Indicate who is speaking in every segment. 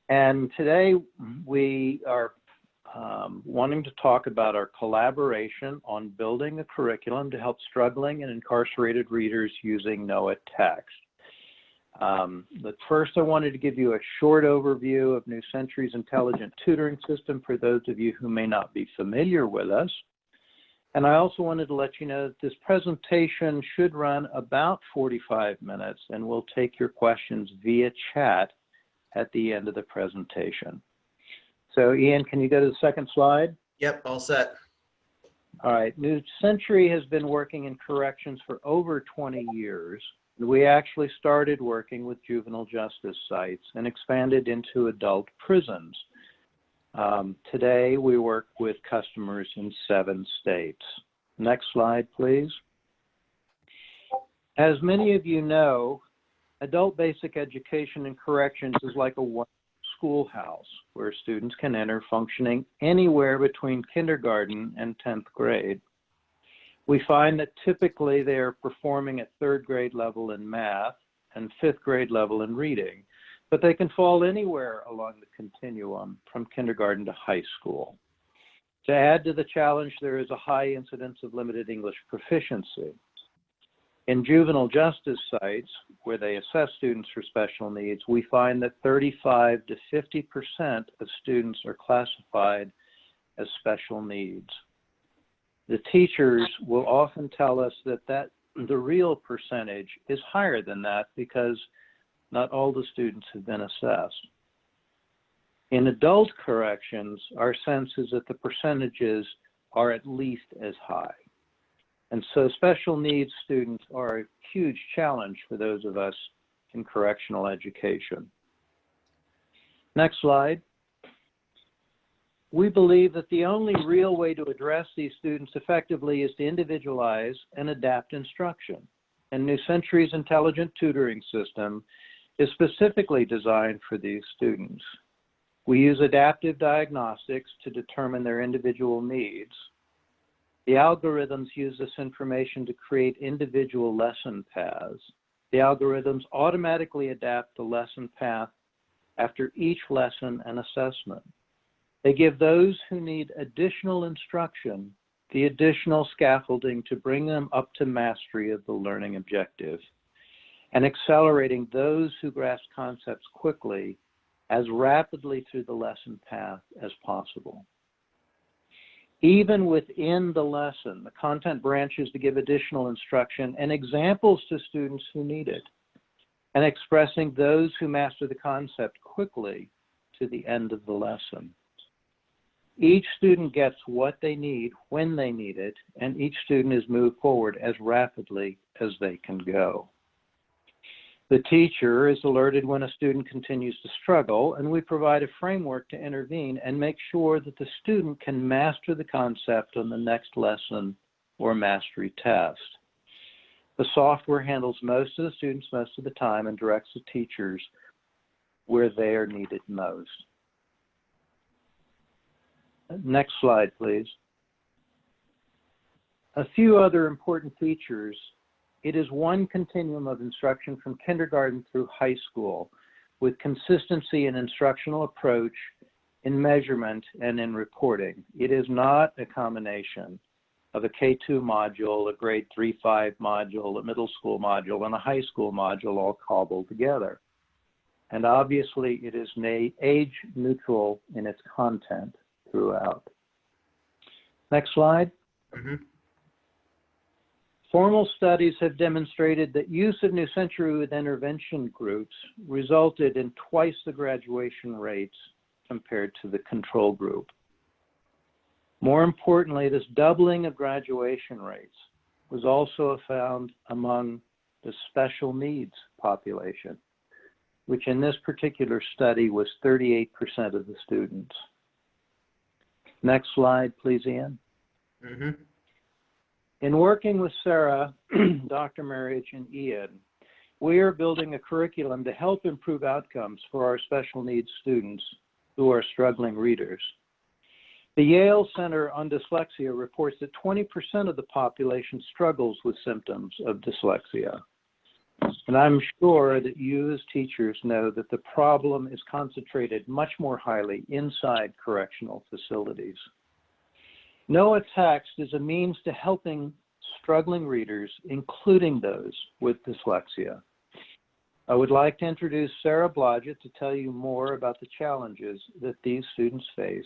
Speaker 1: And today we are wanting to talk about our collaboration on building a curriculum to help struggling and incarcerated readers using NOAA text. But first, I wanted to give you a short overview of New Century's intelligent tutoring system for those of you who may not be familiar with us. And I also wanted to let you know that this presentation should run about 45 minutes, and we'll take your questions via chat at the end of the presentation. So Ian, can you go to the second slide?
Speaker 2: Yep, all set.
Speaker 1: All right, New Century has been working in corrections for over 20 years. We actually started working with juvenile justice sites and expanded into adult prisons. Today, we work with customers in 7 states. Next slide, please. As many of you know, adult basic education in corrections is like a one-room schoolhouse where students can enter functioning anywhere between kindergarten and 10th grade. We find that typically they are performing at 3rd grade level in math and 5th grade level in reading, but they can fall anywhere along the continuum from kindergarten to high school. To add to the challenge, there is a high incidence of limited English proficiency. In juvenile justice sites, where they assess students for special needs, we find that 35 to 50% of students are classified as special needs. The teachers will often tell us that the real percentage is higher than that because not all the students have been assessed. In adult corrections, our sense is that the percentages are at least as high. And so special needs students are a huge challenge for those of us in correctional education. Next slide. We believe that the only real way to address these students effectively is to individualize and adapt instruction. And New Century's intelligent tutoring system is specifically designed for these students. We use adaptive diagnostics to determine their individual needs. The algorithms use this information to create individual lesson paths. The algorithms automatically adapt the lesson path after each lesson and assessment. They give those who need additional instruction the additional scaffolding to bring them up to mastery of the learning objective, and accelerating those who grasp concepts quickly as rapidly through the lesson path as possible. Even within the lesson, the content branches to give additional instruction and examples to students who need it, and expressing those who master the concept quickly to the end of the lesson. Each student gets what they need when they need it, and each student is moved forward as rapidly as they can go. The teacher is alerted when a student continues to struggle, and we provide a framework to intervene and make sure that the student can master the concept on the next lesson or mastery test. The software handles most of the students most of the time and directs the teachers where they are needed most. Next slide, please. A few other important features. It is one continuum of instruction from kindergarten through high school with consistency in instructional approach, in measurement, and in reporting. It is not a combination of a K2 module, a grade 3-5 module, a middle school module, and a high school module all cobbled together. And obviously, it is age neutral in its content throughout. Next slide. Formal studies have demonstrated that use of New Century with intervention groups resulted in twice the graduation rates compared to the control group. More importantly, this doubling of graduation rates was also found among the special needs population, which in this particular study was 38% of the students. Next slide, please, Ian. In working with Sarah, Dr. Mariage, and Ian, we are building a curriculum to help improve outcomes for our special needs students who are struggling readers. The Yale Center on Dyslexia reports that 20% of the population struggles with symptoms of dyslexia. And I'm sure that you as teachers know that the problem is concentrated much more highly inside correctional facilities. Know a Text is a means to helping struggling readers, including those with dyslexia. I would like to introduce Sarah Blodgett to tell you more about the challenges that these students face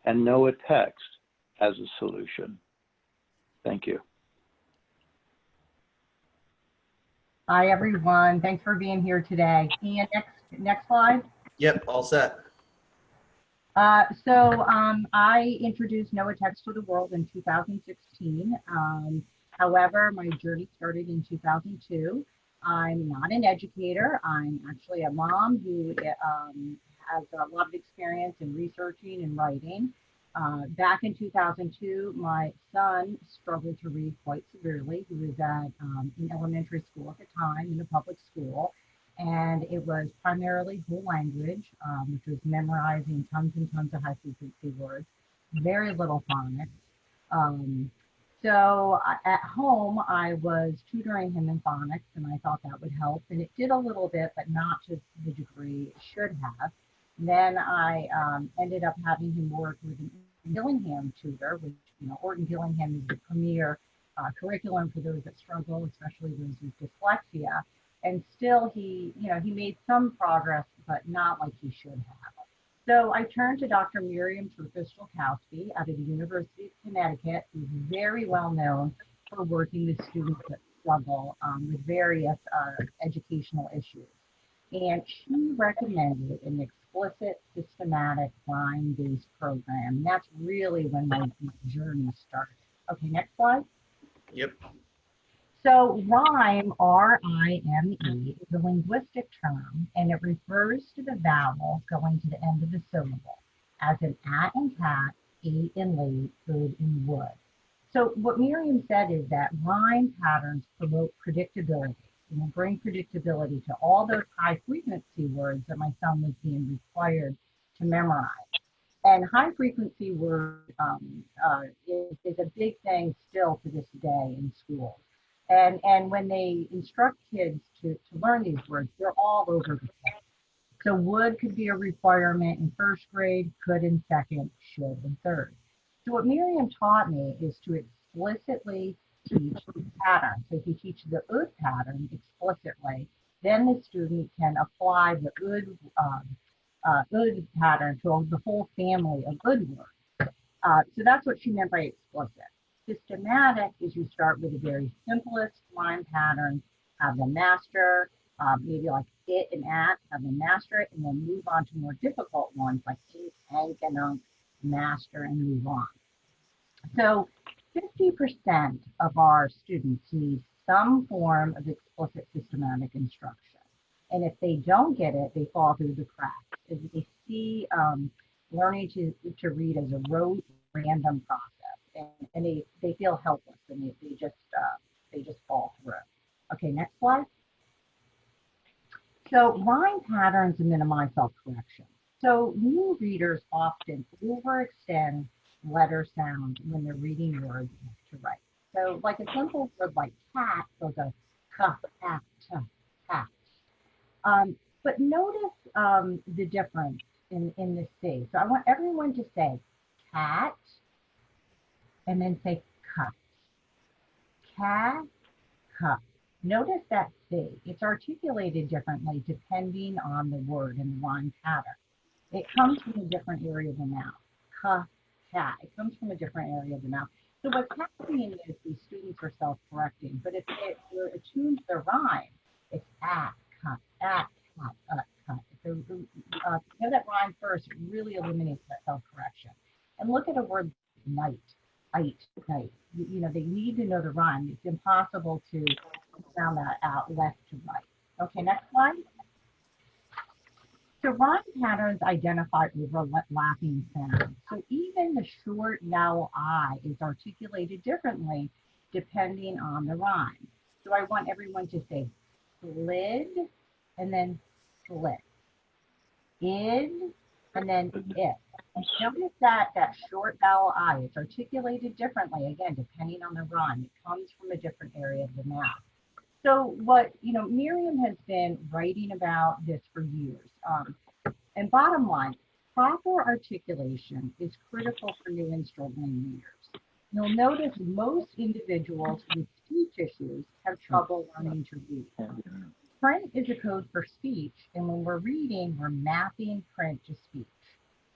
Speaker 1: and Know a Text as a solution. Thank you.
Speaker 2: Hi, everyone. Thanks for being here today. Ian, next slide.
Speaker 3: Yep, all set.
Speaker 2: I introduced Know a Text to the world in 2016. However, my journey started in 2002. I'm not an educator. I'm actually a mom who has a lot of experience in researching and writing. Back in 2002, my son struggled to read quite severely. He was at in elementary school at the time, in a public school, and it was primarily whole language, which was memorizing tons and tons of high frequency words, very little phonics. At home, I was tutoring him in phonics, and I thought that would help, and it did a little bit, but not to the degree it should have. Then I ended up having him work with an Gillingham tutor, which, Orton Gillingham is the premier curriculum for those that struggle, especially those with dyslexia. And still he made some progress, but not like he should have. So I turned to Dr. Miriam Turkis-Stokowski out of the University of Connecticut, who's very well known for working with students that struggle with various educational issues. And she recommended an explicit, systematic, rhyme-based program. And that's really when my journey started. Okay, next slide.
Speaker 3: Yep.
Speaker 2: So Rime, R-I-M-E, is a linguistic term, and it refers to the vowel going to the end of the syllable, as in at and cat, ate and laid, good and would. So what Miriam said is that rhyme patterns promote predictability, and bring predictability to all those high frequency words that my son was being required to memorize. And high frequency word is a big thing still to this day in schools. And when they instruct kids to learn these words, they're all over the place. So would could be a requirement in first grade, could in second, should in third. So what Miriam taught me is to explicitly teach the pattern. So if you teach the ud pattern explicitly, then the student can apply the ud pattern to the whole family of ud words. So that's what she meant by explicit. Systematic is you start with the very simplest rhyme pattern, have them master, maybe like it and at, have them master it, and then move on to more difficult ones like ink, hank, and unk, master, and move on. So 50% of our students need some form of explicit systematic instruction. And if they don't get it, they fall through the cracks. As they see learning to read as a rote, random process. And they feel helpless, and they just fall through. Okay, next slide. So rhyme patterns minimize self-correction. So new readers often overextend letter sound when they're reading words to write. So like a simple word like cat goes a ka, cat, cat. But notice the difference in the C. So I want everyone to say cat, and then say cut. Cat, cut. Notice that C. It's articulated differently depending on the word and the rhyme pattern. It comes from a different area of the mouth. Ka, cat. It comes from a different area of the mouth. So what's happening is these students are self-correcting, but if they're attuned to the rhyme, it's at, cut, cut, cut. If you know that rhyme first, it really eliminates that self-correction. And look at a word night. Night. They need to know the rhyme. It's impossible to sound that out left to right. Okay, next slide. So rhyme patterns identify overlapping sounds. So even the short vowel I is articulated differently depending on the rhyme. So I want everyone to say slid and then slit. Id and then it. Notice that short vowel I, it's articulated differently, again, depending on the rhyme. It comes from a different area of the mouth. So what, Miriam has been writing about this for years. And bottom line, proper articulation is critical for new and struggling readers. You'll notice most individuals with speech issues have trouble learning to read. Print is a code for speech, and when we're reading, we're mapping print to speech.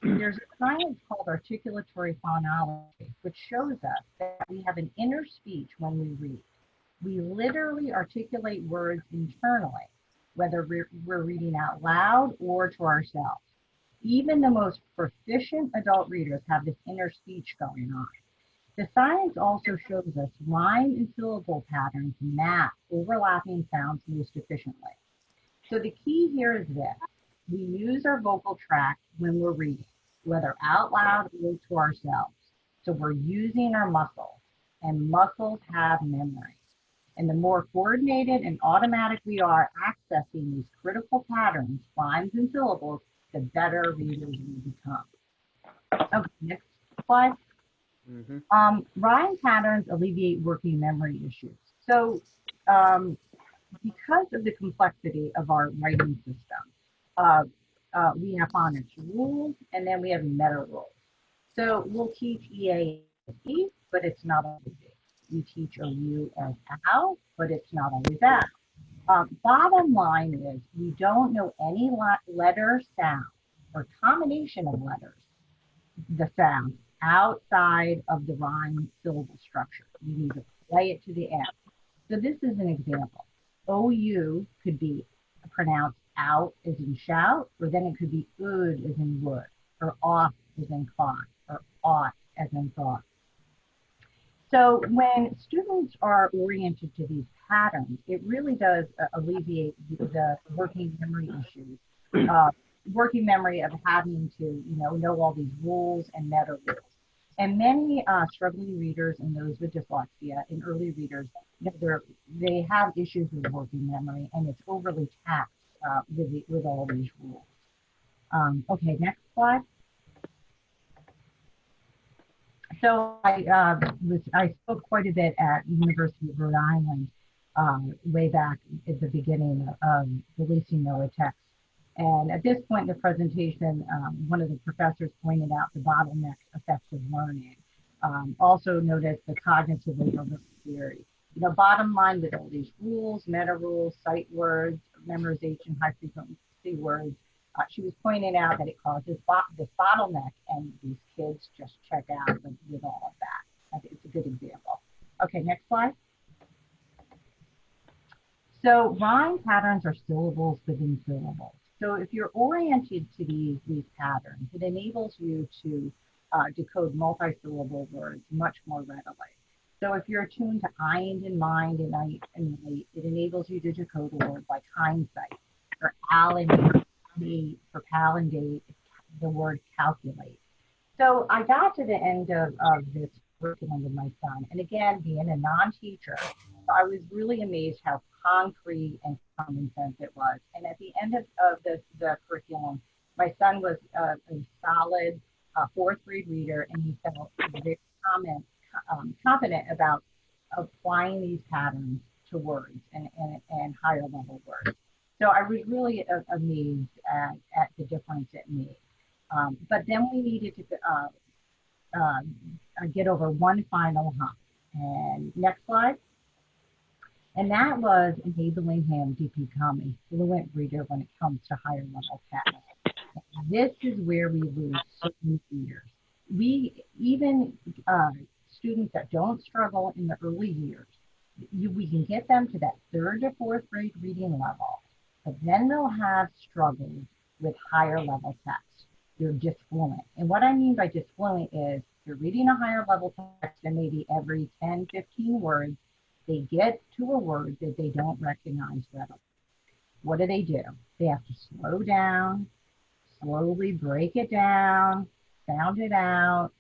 Speaker 2: There's a science called articulatory phonology, which shows us that we have an inner speech when we read. We literally articulate words internally, whether we're reading out loud or to ourselves. Even the most proficient adult readers have this inner speech going on. The science also shows us rhyme and syllable patterns map overlapping sounds most efficiently. So the key here is this. We use our vocal tract when we're reading, whether out loud or to ourselves. So we're using our muscles, and muscles have memory. And the more coordinated and automatic we are accessing these critical patterns, rhymes and syllables, the better readers we become. Okay, next slide. Rhyme patterns alleviate working memory issues. So because of the complexity of our writing system, we have phonics rules, and then we have meta rules. So we'll teach EA as E, but it's not always E. We teach OU as OW, but it's not always that. Bottom line is we don't know any letter sound or combination of letters, the sound, outside of the rhyme syllable structure. You need to play it to the end. So this is an example. OU could be pronounced out as in shout, or then it could be ood as in wood, or off as in caught, or ought as in thought. So when students are oriented to these patterns, it really does alleviate the working memory issues, working memory of having to know all these rules and meta rules. And many struggling readers and those with dyslexia and early readers, they have issues with working memory, and it's overly taxed with all these rules. Okay, next slide. So I spoke quite a bit at University of Rhode Island way back at the beginning of releasing NOAA text. And at this point in the presentation, one of the professors pointed out the bottleneck effects of learning. Also noticed the cognitive overload theory. Bottom line with all these rules, meta rules, sight words, memorization, high frequency words, she was pointing out that it causes this bottleneck, and these kids just check out with all of that. I think it's a good example. Okay, next slide. So rhyme patterns are syllables within syllables. So if you're oriented to these patterns, it enables you to decode multi-syllable words much more readily. So if you're attuned to IND and mind and night and late, it enables you to decode a word like hindsight, or alleviate, for palindate, the word calculate. So I got to the end of this curriculum with my son, and again, being a non-teacher, I was really amazed how concrete and common sense it was. And at the end of the curriculum, my son was a solid fourth grade reader, and he felt very confident about applying these patterns to words and higher level words. So I was really amazed at the difference it made. But then we needed to get over one final hump. And next slide. And that was enabling him to become a fluent reader when it comes to higher level text. This is where we lose so many readers. Even students that don't struggle in the early years, we can get them to that third to fourth grade reading level, but then they'll have struggles with higher level text. They're disfluent. And what I mean by disfluent is you're reading a higher level text, and maybe every 10, 15 words, they get to a word that they don't recognize readily. What do? They have to slow down, slowly break it down, sound it out,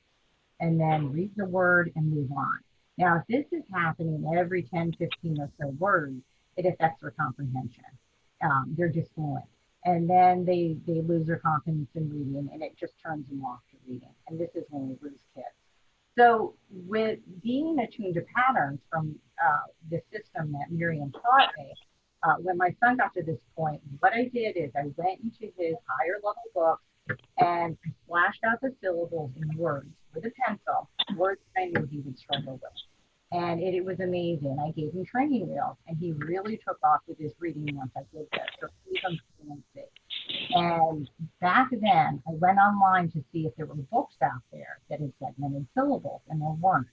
Speaker 2: and then read the word and move on. Now, if this is happening every 10, 15 or so words, it affects their comprehension. They're disfluent. And then they lose their confidence in reading, and it just turns them off to reading. And this is when we lose kids. So with being attuned to patterns from the system that Miriam taught me, when my son got to this point, what I did is I went into his higher level books and I splashed out the syllables in words with a pencil, words I knew he would struggle with. And it was amazing. I gave him training wheels, and he really took off with his reading once I did this. So even fluency. And back then, I went online to see if there were books out there that had segmented syllables, and there weren't.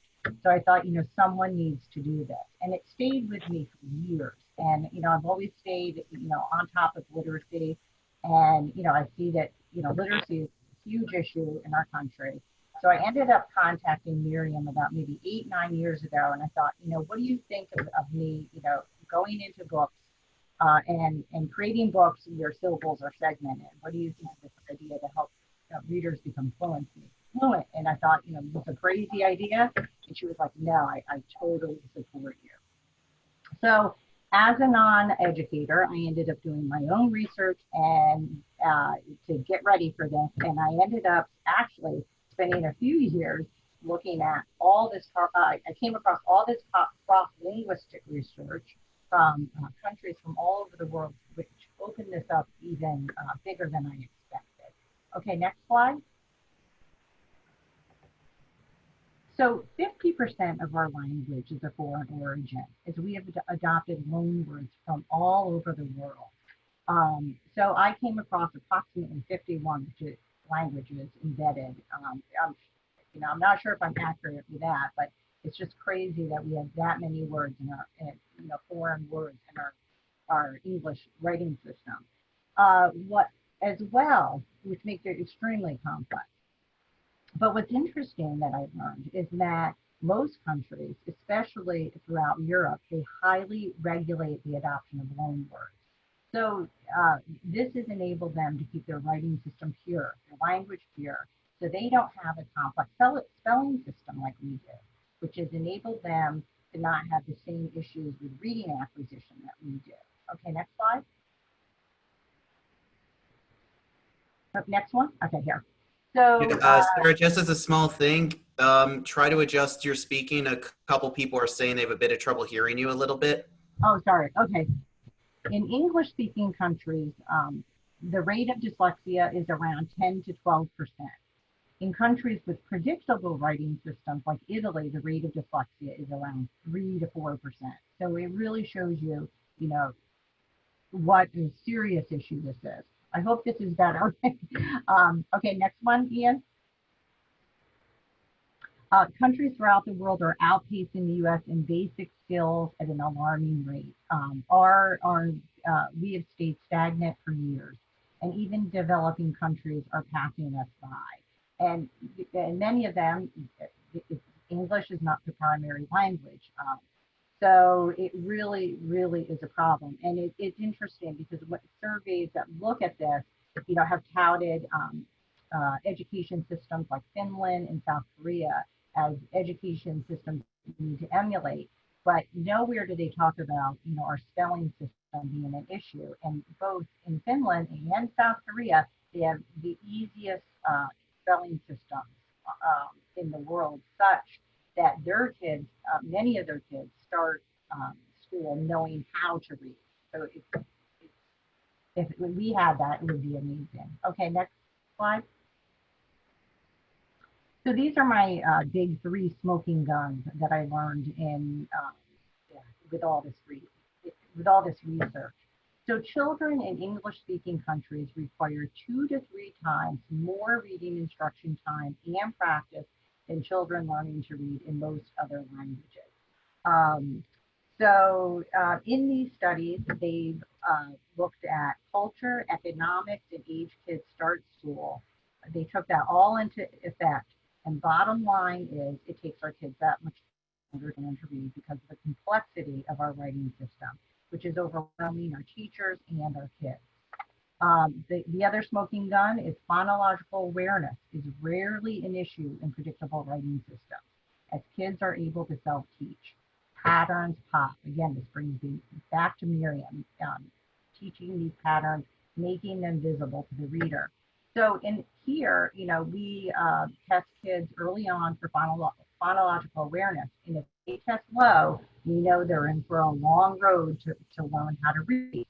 Speaker 2: So I thought, someone needs to do this. And it stayed with me for years. And, I've always stayed, on top of literacy. And, I see that, literacy is a huge issue in our country. So I ended up contacting Miriam about maybe 8, 9 years ago. And I thought, what do you think of me, going into books and creating books where syllables are segmented? What do you think of this idea to help readers become fluent? And I thought, it's a crazy idea. And she was like, no, I totally support you. So as a non-educator, I ended up doing my own research and to get ready for this. And I ended up actually spending a few years looking at all this. I came across all this cross-linguistic research from countries from all over the world, which opened this up even bigger than I expected. Okay, next slide. So 50% of our language is a foreign origin, as we have adopted loanwords from all over the world. So I came across approximately 51 languages embedded. I'm not sure if I'm accurate with that, but it's just crazy that we have that many words in our, foreign words in our English writing system. As well, which makes it extremely complex. But what's interesting that I've learned is that most countries, especially throughout Europe, they highly regulate the adoption of loanwords. So this has enabled them to keep their writing system pure, their language pure, so they don't have a complex spelling system like we do, which has enabled them to not have the same issues with reading acquisition that we do. Okay, next slide. Oh, next one. Okay, here. So,
Speaker 3: Sarah, just as a small thing, try to adjust your speaking. A couple people are saying they have a bit of trouble hearing you a little bit.
Speaker 2: oh, sorry. Okay. In English-speaking countries, the rate of dyslexia is around 10 to 12%. In countries with predictable writing systems like Italy, the rate of dyslexia is around 3 to 4%. So it really shows you, what a serious issue this is. I hope this is better. Okay, next one, Ian. Countries throughout the world are outpacing the U.S. in basic skills at an alarming rate. We have stayed stagnant for years, and even developing countries are passing us by. And many of them, English is not the primary language. So it really, really is a problem. And it's interesting because what surveys that look at this, have touted education systems like Finland and South Korea as education systems we need to emulate. But nowhere do they talk about, our spelling system being an issue. And both in Finland and South Korea, they have the easiest spelling systems in the world, such that their kids, many of their kids, start school knowing how to read. So if we had that, it would be amazing. Okay, next slide. So these are my big 3 smoking guns that I learned with all this research. So children in English-speaking countries require 2 to 3 times more reading instruction time and practice than children learning to read in most other languages. In these studies, they've looked at culture, economics, and age kids start school. They took that all into effect. And bottom line is, it takes our kids that much longer to learn to read because of the complexity of our writing system, which is overwhelming our teachers and our kids. The other smoking gun is phonological awareness is rarely an issue in predictable writing systems, as kids are able to self-teach. Patterns pop. Again, this brings me back to Miriam, teaching these patterns, making them visible to the reader. So in here, we test kids early on for phonological awareness. And if they test low, we know they're in for a long road to learn how to read.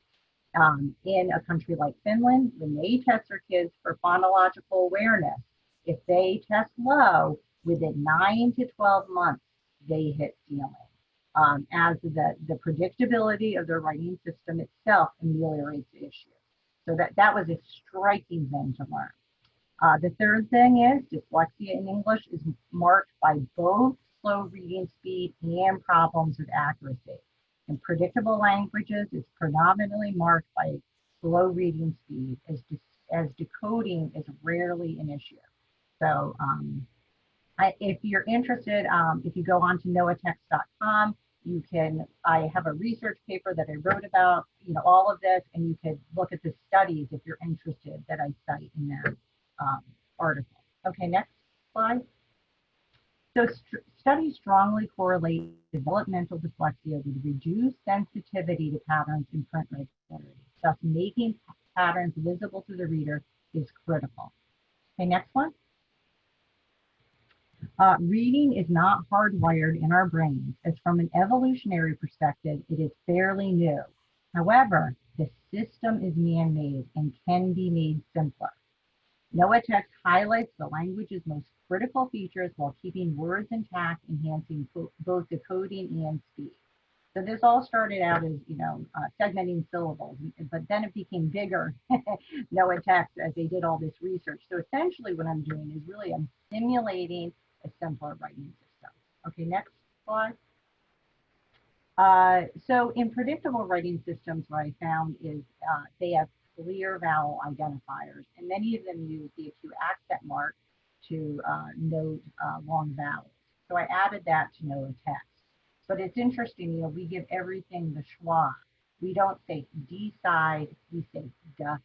Speaker 2: In a country like Finland, when they test their kids for phonological awareness, if they test low, within 9 to 12 months, they hit ceiling. As the predictability of their writing system itself ameliorates the issue. So that was a striking thing to learn. The third thing is dyslexia in English is marked by both slow reading speed and problems with accuracy. In predictable languages, it's predominantly marked by slow reading speed, as decoding is rarely an issue. So if you're interested, if you go on to noatext.com, I have a research paper that I wrote about, all of this, and you could look at the studies if you're interested that I cite in that article. Okay, next slide. So studies strongly correlate developmental dyslexia with reduced sensitivity to patterns in print regularity. Thus, making patterns visible to the reader is critical. Okay, next one. Reading is not hardwired in our brains, as from an evolutionary perspective, it is fairly new. However, the system is man-made and can be made simpler. NoaText highlights the language's most critical features while keeping words intact, enhancing both decoding and speed. So this all started out as, segmenting syllables, but then it became bigger, NoaText, as they did all this research. So essentially what I'm doing is really I'm simulating a simpler writing system. Okay, next slide. So in predictable writing systems, what I found is they have clear vowel identifiers, and many of them use the acute accent mark to note long vowels. So I added that to NoaText. But it's interesting, we give everything the schwa. We don't say decide, we say decide.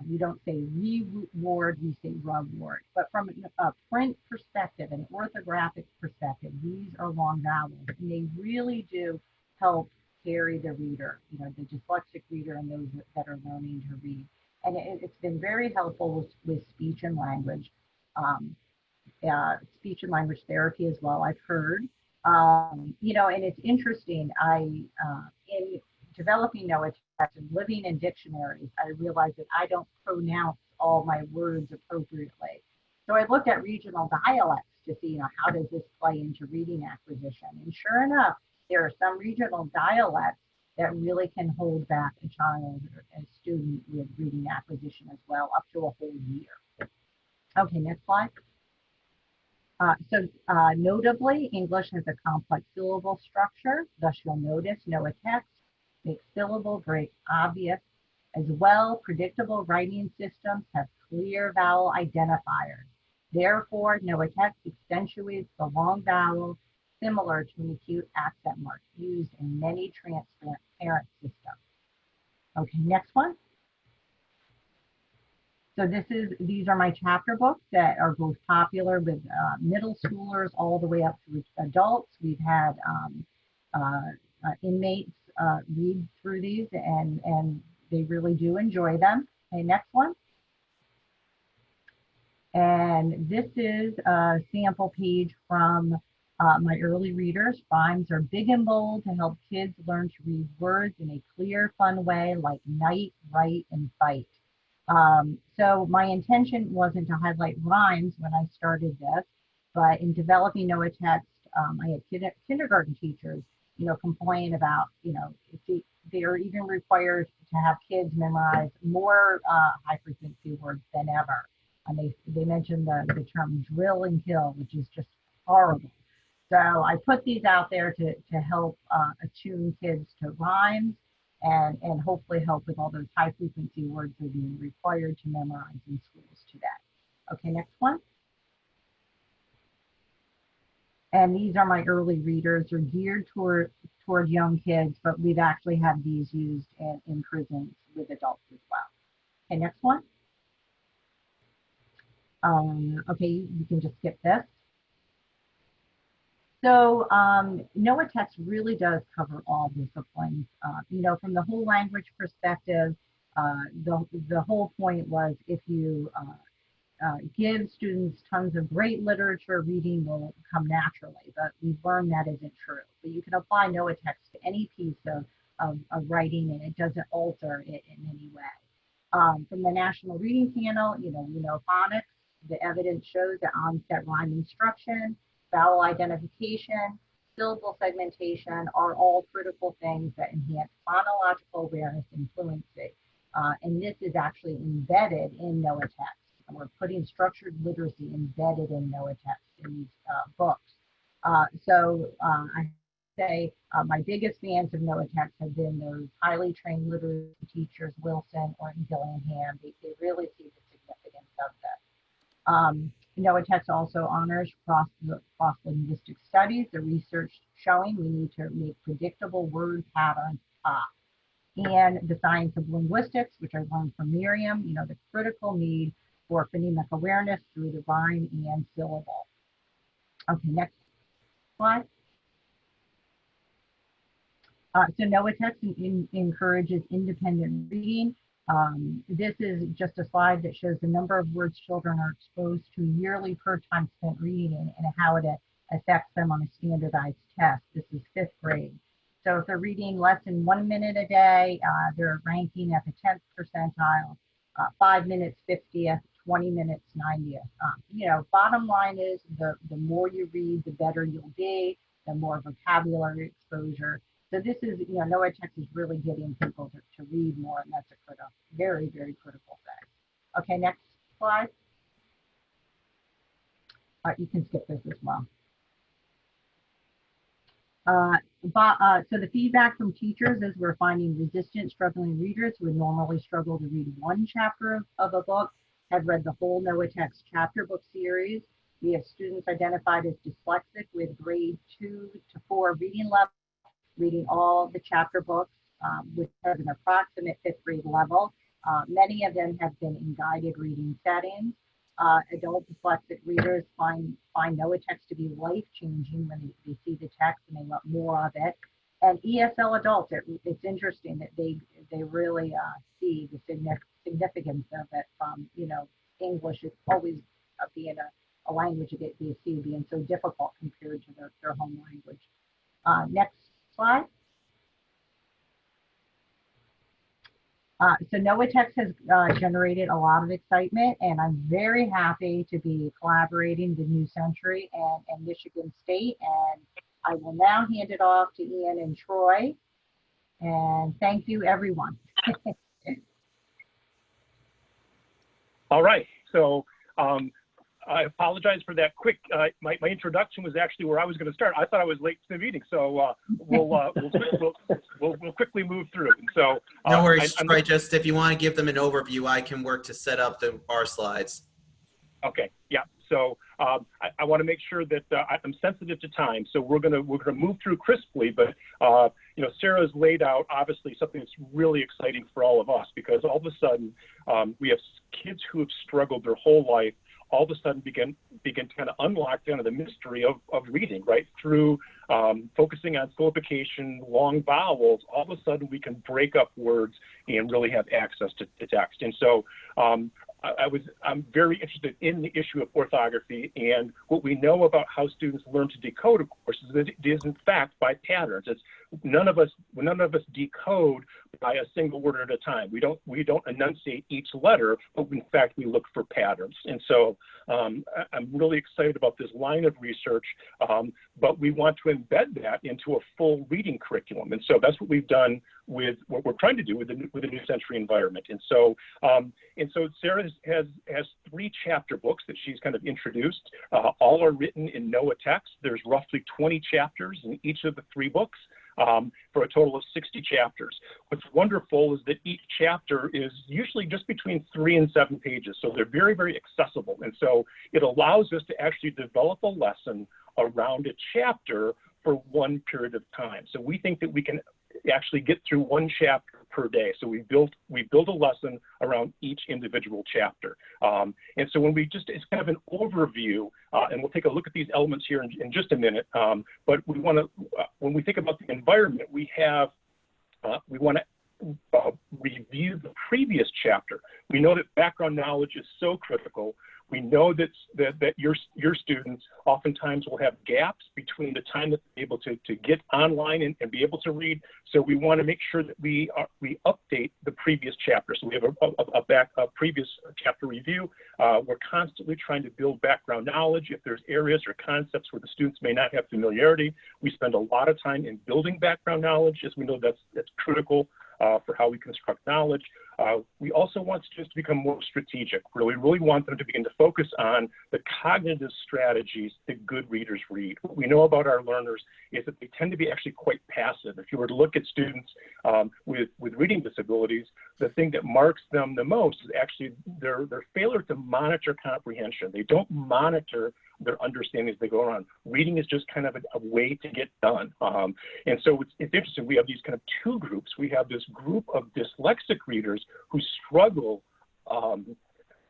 Speaker 2: We don't say reward, we say reward. But from a print perspective, an orthographic perspective, these are long vowels, and they really do help carry the reader, the dyslexic reader and those that are learning to read. And it's been very helpful with speech and language, speech and language therapy as well, I've heard. And it's interesting, in developing NoaText and living in dictionaries, I realized that I don't pronounce all my words appropriately. So I looked at regional dialects to see, how does this play into reading acquisition? And sure enough, there are some regional dialects that really can hold back a child or a student with reading acquisition as well, up to a whole year. Okay, next slide. Notably, English has a complex syllable structure. Thus, you'll notice NoaText makes syllable break obvious. As well, predictable writing systems have clear vowel identifiers. Therefore, NoaText accentuates the long vowels, similar to an acute accent mark used in many transparent systems. Okay, next one. So these are my chapter books that are both popular with middle schoolers all the way up to adults. We've had inmates read through these, and they really do enjoy them. Okay, next one. And this is a sample page from my early readers. Rhymes are big and bold to help kids learn to read words in a clear, fun way, like night, write, and fight. So my intention wasn't to highlight rhymes when I started this, but in developing NoaText, I had kindergarten teachers, complain about, if they are even required to have kids memorize more high-frequency words than ever. And they mentioned the term drill and kill, which is just horrible. So I put these out there to help attune kids to rhymes and hopefully help with all those high frequency words that are being required to memorize in schools today. Okay, next one. And these are my early readers. They're geared toward young kids, but we've actually had these used in prisons with adults as well. Okay, next one. Okay, you can just skip this. So NoaText really does cover all disciplines. From the whole language perspective, the whole point was if you give students tons of great literature, reading will come naturally, but we've learned that isn't true. But you can apply Noah text to any piece of writing, and it doesn't alter it in any way. From the National Reading Panel, we know phonics. The evidence shows that onset rhyme instruction, vowel identification, syllable segmentation are all critical things that enhance phonological awareness and fluency. And this is actually embedded in Noah text. And we're putting structured literacy embedded in Noah text in these books. I say my biggest fans of Noah text have been those highly trained literacy teachers, Wilson or Gillingham. They really see the significance of this. Noah text also honors cross-linguistic studies, the research showing we need to make predictable word patterns pop. And the science of linguistics, which I learned from Miriam, the critical need for phonemic awareness through the rhyme and syllable. Okay, next slide. So Noah text encourages independent reading. This is just a slide that shows the number of words children are exposed to yearly per time spent reading and how it affects them on a standardized test. This is 5th grade. So if they're reading less than 1 minute a day, they're ranking at the 10th percentile, 5 minutes 50th, 20 minutes 90th. Bottom line is the more you read, the better you'll be, the more vocabulary exposure. So this is, Noah text is really getting people to read more, and that's a very, very critical thing. Okay, next slide. You can skip this as well. So the feedback from teachers is we're finding resistant, struggling readers who would normally struggle to read one chapter of a book have read the whole Noah text chapter book series. We have students identified as dyslexic with grade 2 to 4 reading level, reading all the chapter books, which has an approximate 5th grade level. Many of them have been in guided reading settings. Adult dyslexic readers find Noah text to be life-changing when they see the text and they want more of it. And ESL adults, it's interesting that they really see the significance of it from, English is always being a language that they see being so difficult compared to their home language. Next slide. So Noah text has generated a lot of excitement, and I'm very happy to be collaborating with New Century and Michigan State. And I will now hand it off to Ian and Troy. And thank you, everyone.
Speaker 4: All right. So I apologize for that quick. My introduction was actually where I was going to start. I thought I was late to the meeting, so we'll quickly move through. And so
Speaker 3: no worries, Troy. Just if you want to give them an overview, I can work to set up our slides.
Speaker 4: Okay. Yeah. So I want to make sure that I'm sensitive to time. So we're gonna move through crisply, but Sarah's laid out obviously something that's really exciting for all of us, because all of a sudden we have kids who have struggled their whole life. All of a sudden begin to kind of unlock kind of the mystery of reading, right? Through focusing on syllabification, long vowels, all of a sudden we can break up words and really have access to text. And so I'm very interested in the issue of orthography, and what we know about how students learn to decode, of course, is that it is in fact by patterns. It's none of us decode by a single word at a time. We don't enunciate each letter, but in fact we look for patterns. And so I'm really excited about this line of research, but we want to embed that into a full reading curriculum. And so that's what we've done with what we're trying to do with the New Century environment. And so Sarah has 3 chapter books that she's kind of introduced. All are written in Noah text. There's roughly 20 chapters in each of the 3 books, for a total of 60 chapters. What's wonderful is that each chapter is usually just between 3 and 7 pages. So they're very, very accessible. And so it allows us to actually develop a lesson around a chapter for one period of time. So we think that we can actually get through 1 chapter per day. So we build a lesson around each individual chapter. And so when it's kind of an overview, and we'll take a look at these elements here in just a minute. But we want to, when we think about the environment, we want to review the previous chapter. We know that background knowledge is so critical. We know that your students oftentimes will have gaps between the time that they're able to get online and be able to read. So we want to make sure that we update the previous chapter. So we have a previous chapter review. We're constantly trying to build background knowledge. If there's areas or concepts where the students may not have familiarity, we spend a lot of time in building background knowledge, as we know that's critical for how we construct knowledge. We also want students to become more strategic. We really want them to begin to focus on the cognitive strategies that good readers read. What we know about our learners is that they tend to be actually quite passive. If you were to look at students with reading disabilities, the thing that marks them the most is actually their failure to monitor comprehension. They don't monitor their understanding as they go on. Reading is just kind of a way to get done. And so it's interesting, we have these kind of two groups. We have this group of dyslexic readers who struggle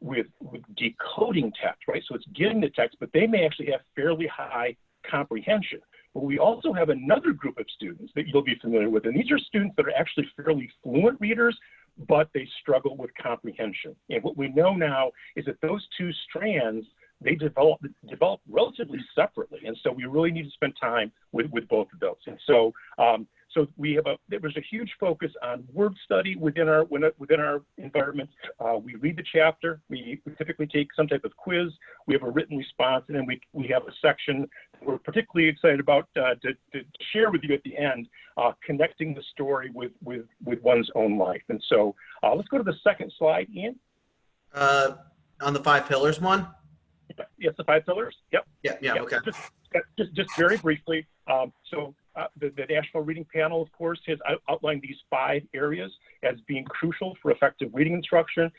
Speaker 4: with decoding text, right? So it's getting the text, but they may actually have fairly high comprehension. But we also have another group of students that you'll be familiar with, and these are students that are actually fairly fluent readers, but they struggle with comprehension. And what we know now is that those two strands, they develop relatively separately, and so we really need to spend time with both of those. And so, so there was a huge focus on word study within our environment. We read the chapter. We typically take some type of quiz. We have a written response, and then we have a section we're particularly excited about to share with you at the end, connecting the story with one's own life. And so, let's go to the second slide, Ian.
Speaker 3: On the 5 pillars one.
Speaker 4: Yes, the 5 pillars. Yep.
Speaker 3: Yeah. Okay.
Speaker 4: Just very briefly. The National Reading Panel, of course, has outlined these 5 areas as being crucial for effective reading instruction.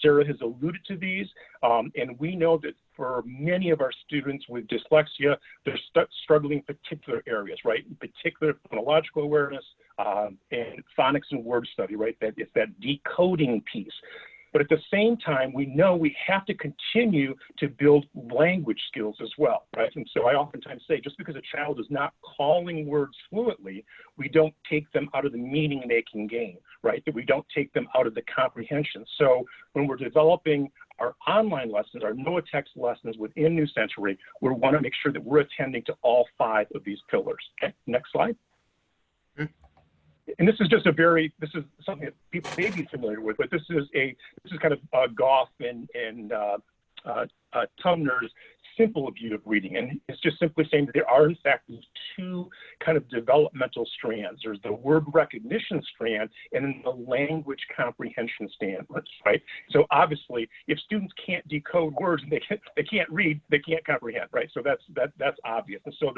Speaker 4: Sarah has alluded to these, and we know that for many of our students with dyslexia, they're struggling in particular areas, right? In particular, phonological awareness and phonics and word study, right? It's that decoding piece. But at the same time, we know we have to continue to build language skills as well, right? And so I oftentimes say, just because a child is not calling words fluently, we don't take them out of the meaning-making game, right? That we don't take them out of the comprehension. So when we're developing our online lessons, our NOAA-text lessons within New Century, we want to make sure that we're attending to all 5 of these pillars. Okay, next slide. And this is something that people may be familiar with, but this is kind of Goff and Tumner's simple view of reading. And it's just simply saying that there are, in fact, these 2 kind of developmental strands. There's the word recognition strand and then the language comprehension strand, right? So obviously, if students can't decode words and they can't read, they can't comprehend, right? So that's obvious. And so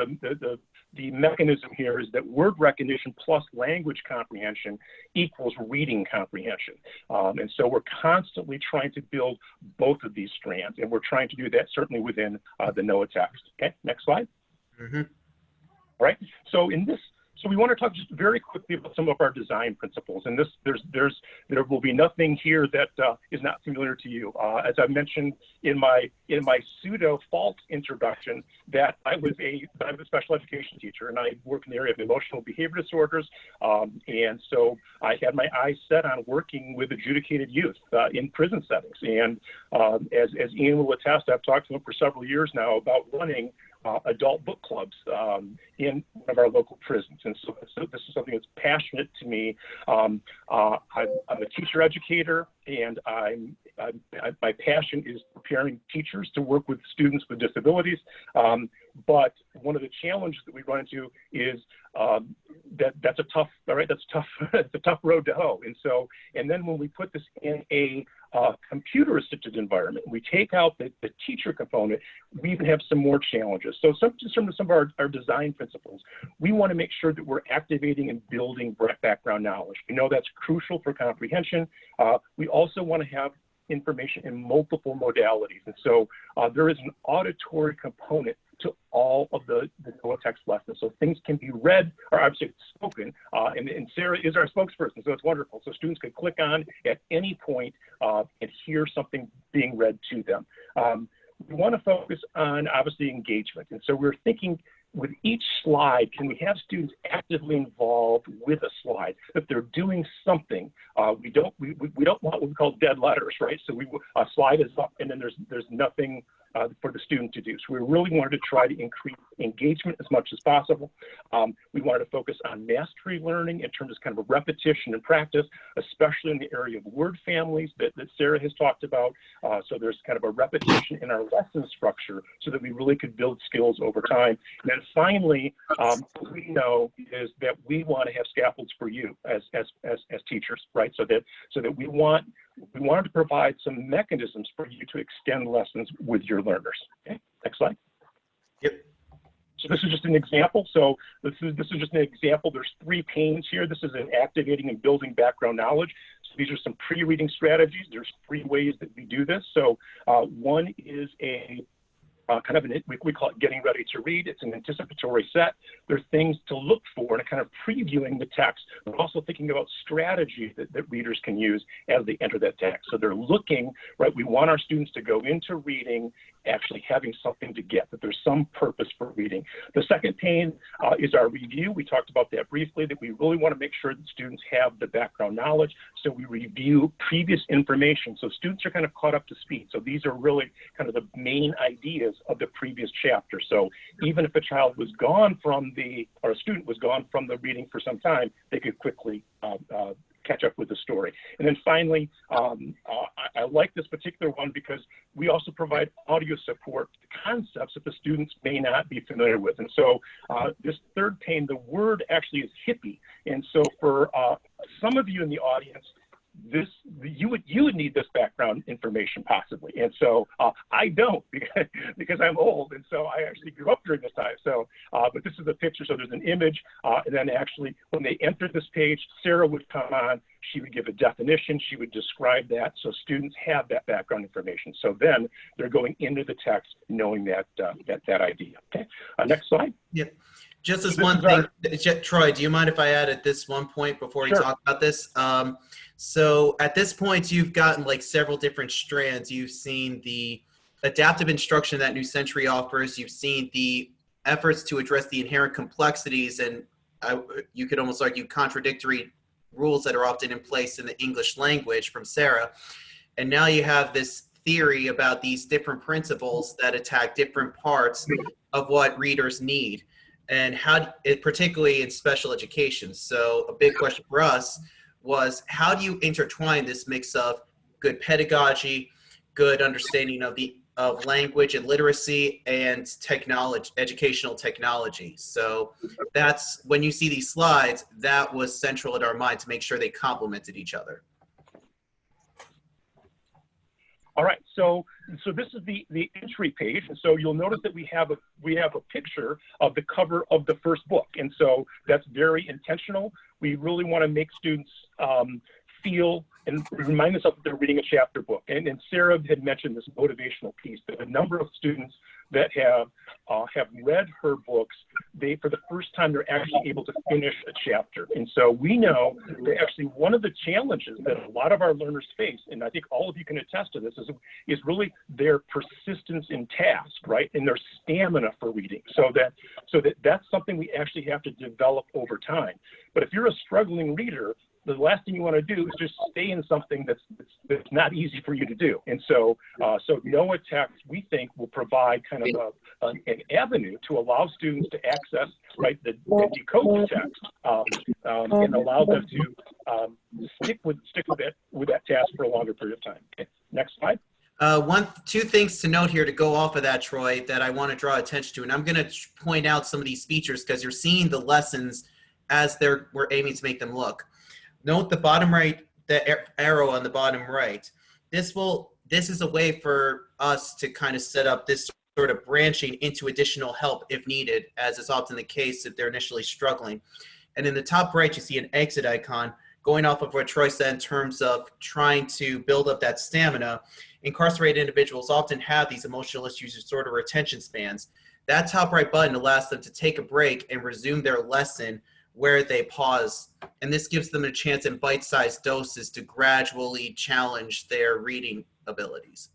Speaker 4: the mechanism here is that word recognition plus language comprehension equals reading comprehension. And so we're constantly trying to build both of these strands, and we're trying to do that certainly within the NOAA text. Okay, next slide. All right. So we want to talk just very quickly about some of our design principles. And there will be nothing here that is not familiar to you. As I mentioned in my pseudo false introduction, that I'm a special education teacher, and I work in the area of emotional behavior disorders. And so I had my eyes set on working with adjudicated youth in prison settings. And as Ian will attest, I've talked to him for several years now about running adult book clubs in one of our local prisons. And so this is something that's passionate to me. I'm a teacher educator, and my passion is preparing teachers to work with students with disabilities. But one of the challenges that we run into is that's a tough it's a tough road to hoe. And then when we put this in a computer-assisted environment, we take out the teacher component, we even have some more challenges. So some of our design principles, we want to make sure that we're activating and building background knowledge. We know that's crucial for comprehension. We also want to have information in multiple modalities. And so there is an auditory component to all of the NOAA text lessons. So things can be read, or obviously spoken, and Sarah is our spokesperson, so it's wonderful. So students can click on at any point and hear something being read to them. We want to focus on, obviously, engagement. And so we're thinking with each slide, can we have students actively involved with a slide, that they're doing something? We don't want what we call dead letters, right? So a slide is up and then there's nothing for the student to do. So we really wanted to try to increase engagement as much as possible. We wanted to focus on mastery learning in terms of kind of a repetition and practice, especially in the area of word families that Sarah has talked about. So there's kind of a repetition in our lesson structure so that we really could build skills over time. And then finally, what we know is that we want to have scaffolds for you as teachers, right? So that we wanted to provide some mechanisms for you to extend lessons with your learners. Okay, next slide.
Speaker 3: Yep.
Speaker 4: So this is just an example. So this is just an example. There's 3 panes here. This is an activating and building background knowledge. So these are some pre-reading strategies. There's 3 ways that we do this. So one is a kind of we call it getting ready to read. It's an anticipatory set. There's things to look for and kind of previewing the text, but also thinking about strategies that readers can use as they enter that text. So they're looking, right? We want our students to go into reading actually having something to get, that there's some purpose for reading. The second pane is our review. We talked about that briefly, that we really want to make sure that students have the background knowledge. So we review previous information. So students are kind of caught up to speed. So these are really kind of the main ideas of the previous chapter. So even if a child was gone from or a student was gone from the reading for some time, they could quickly catch up with the story. And then finally, I like this particular one because we also provide audio support to concepts that the students may not be familiar with. And so this third pane, the word actually is hippie. And so for some of you in the audience, you would need this background information possibly, and so I don't because I'm old, and so I actually grew up during this time. So, but this is a picture. So there's an image, and then actually when they enter this page, Sarah would come on. She would give a definition. She would describe that, so students have that background information. So then they're going into the text knowing that idea. Okay, next slide.
Speaker 3: Yep. Just as one thing, Troy, do you mind if I add at this one point before we talk about this? So at this point, you've gotten like several different strands. You've seen the adaptive instruction that New Century offers. You've seen the efforts to address the inherent complexities and you could almost argue contradictory rules that are often in place in the English language from Sarah. And now you have this theory about these different principles that attack different parts of what readers need. And particularly in special education. So a big question for us was, how do you intertwine this mix of good pedagogy, good understanding of language and literacy, and technology, educational technology? So that's, when you see these slides, that was central in our mind to make sure they complemented each other.
Speaker 4: All right, so this is the entry page, and so you'll notice that we have a picture of the cover of the first book, and so that's very intentional. We really want to make students feel and remind themselves that they're reading a chapter book. And Sarah had mentioned this motivational piece, that a number of students that have read her books, for the first time, they're actually able to finish a chapter. And so we know that actually one of the challenges that a lot of our learners face, and I think all of you can attest to this, is really their persistence in task, right? And their stamina for reading. So that's something we actually have to develop over time. But if you're a struggling reader, the last thing you want to do is just stay in something that's not easy for you to do. And so NOAA text, we think, will provide kind of an avenue to allow students to access, right, and decode the text, and allow them to stick with that task for a longer period of time. Okay, next slide.
Speaker 3: Two things to note here to go off of that, Troy, that I want to draw attention to, and I'm going to point out some of these features because you're seeing the lessons as we're aiming to make them look. Note the bottom right, the arrow on the bottom right. This is a way for us to kind of set up this sort of branching into additional help if needed, as is often the case if they're initially struggling. And in the top right, you see an exit icon. Going off of what Troy said in terms of trying to build up that stamina, incarcerated individuals often have these emotional issues or sort of retention spans. That top right button allows them to take a break and resume their lesson where they pause. And this gives them a chance in bite-sized doses to gradually challenge their reading abilities.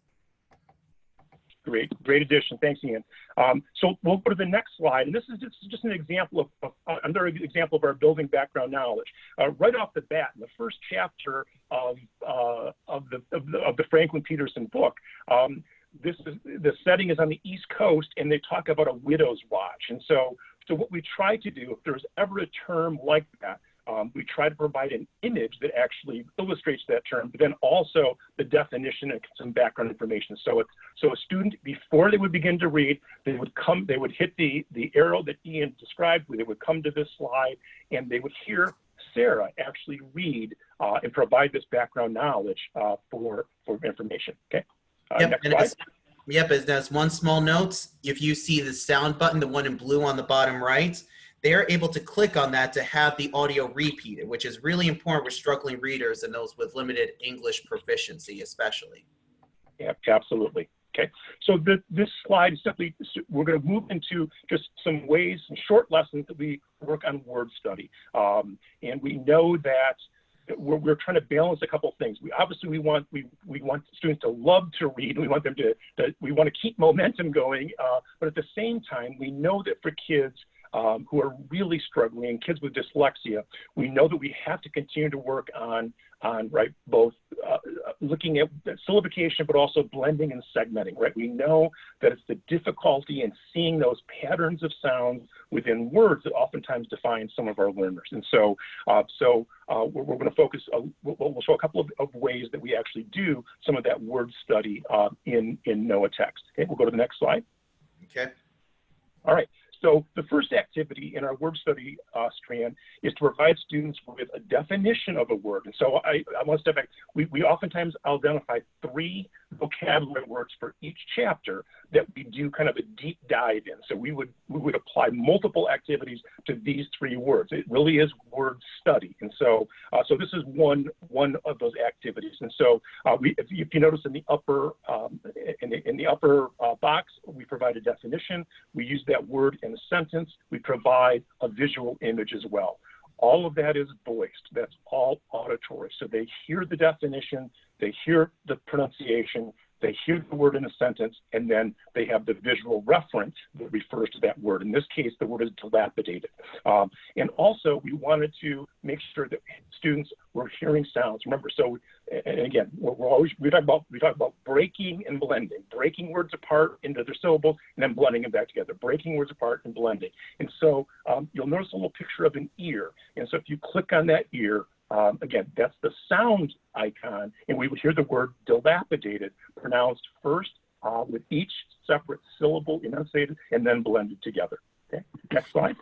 Speaker 4: Great addition. Thanks, Ian. So we'll go to the next slide, and this is just an example of another example of our building background knowledge. Right off the bat, in the first chapter of the Franklin Peterson book, the setting is on the East Coast, and they talk about a widow's watch. And so what we try to do, if there's ever a term like that, we try to provide an image that actually illustrates that term, but then also the definition and some background information. So a student, before they would begin to read, they would hit the arrow that Ian described, they would come to this slide, and they would hear Sarah actually read and provide this background knowledge for information. Okay.
Speaker 3: Yep.
Speaker 4: Next slide.
Speaker 3: Yep. As one small note, if you see the sound button, the one in blue on the bottom right, they're able to click on that to have the audio repeated, which is really important with struggling readers and those with limited English proficiency, especially.
Speaker 4: Yeah, absolutely. Okay, so this slide is simply, we're going to move into just some ways, some short lessons that we work on word study. And we know that we're trying to balance a couple of things. We want students to love to read. We want them we want to keep momentum going. But at the same time, we know that for kids who are really struggling, kids with dyslexia, we know that we have to continue to work on both looking at syllabification, but also blending and segmenting, right? We know that it's the difficulty in seeing those patterns of sounds within words that oftentimes define some of our learners. And so we're going to focus, we'll show a couple of ways that we actually do some of that word study in NOAA text. Okay, we'll go to the next slide.
Speaker 3: Okay.
Speaker 4: All right. So the first activity in our word study strand is to provide students with a definition of a word. And so I want to step back. We oftentimes identify 3 vocabulary words for each chapter that we do kind of a deep dive in. So we would apply multiple activities to these 3 words. It really is word study. And so this is one of those activities. And so if you notice in the upper box, we provide a definition. We use that word in a sentence. We provide a visual image as well. All of that is voiced. That's all auditory. So they hear the definition, they hear the pronunciation, they hear the word in a sentence, and then they have the visual reference that refers to that word. In this case, the word is dilapidated. And also, we wanted to make sure that students were hearing sounds. Remember, so, and again, we talk about breaking and blending, breaking words apart into their syllables, and then blending them back together, breaking words apart and blending. And so you'll notice a little picture of an ear. And so if you click on that ear, again, that's the sound icon, and we would hear the word dilapidated pronounced first with each separate syllable enunciated and then blended together. Okay, next slide.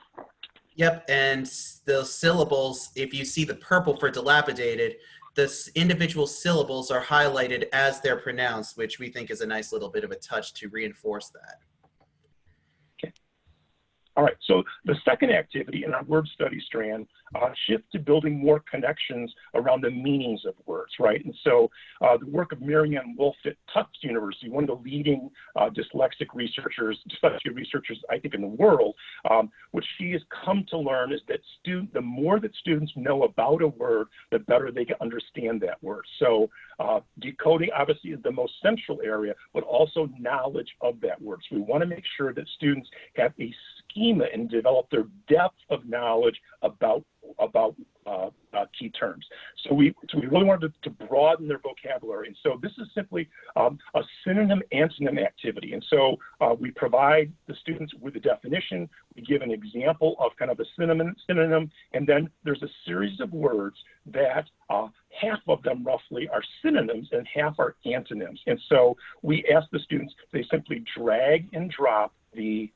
Speaker 3: Yep, and the syllables, if you see the purple for dilapidated, the individual syllables are highlighted as they're pronounced, which we think is a nice little bit of a touch to reinforce that.
Speaker 4: Okay. All right, so the second activity in our word study strand shift to building more connections around the meanings of words, right? And so the work of Marianne Wolf at Tufts University, one of the leading dyslexic researchers, I think, in the world, what she has come to learn is that the more that students know about a word, the better they can understand that word. So decoding obviously is the most central area, but also knowledge of that word. So we want to make sure that students have a schema and develop their depth of knowledge about key terms. So we really wanted to broaden their vocabulary. And so this is simply a synonym-antonym activity. And so we provide the students with a definition. We give an example of kind of a synonym, and then there's a series of words that half of them roughly are synonyms and half are antonyms. And so we ask the students, they simply drag and drop the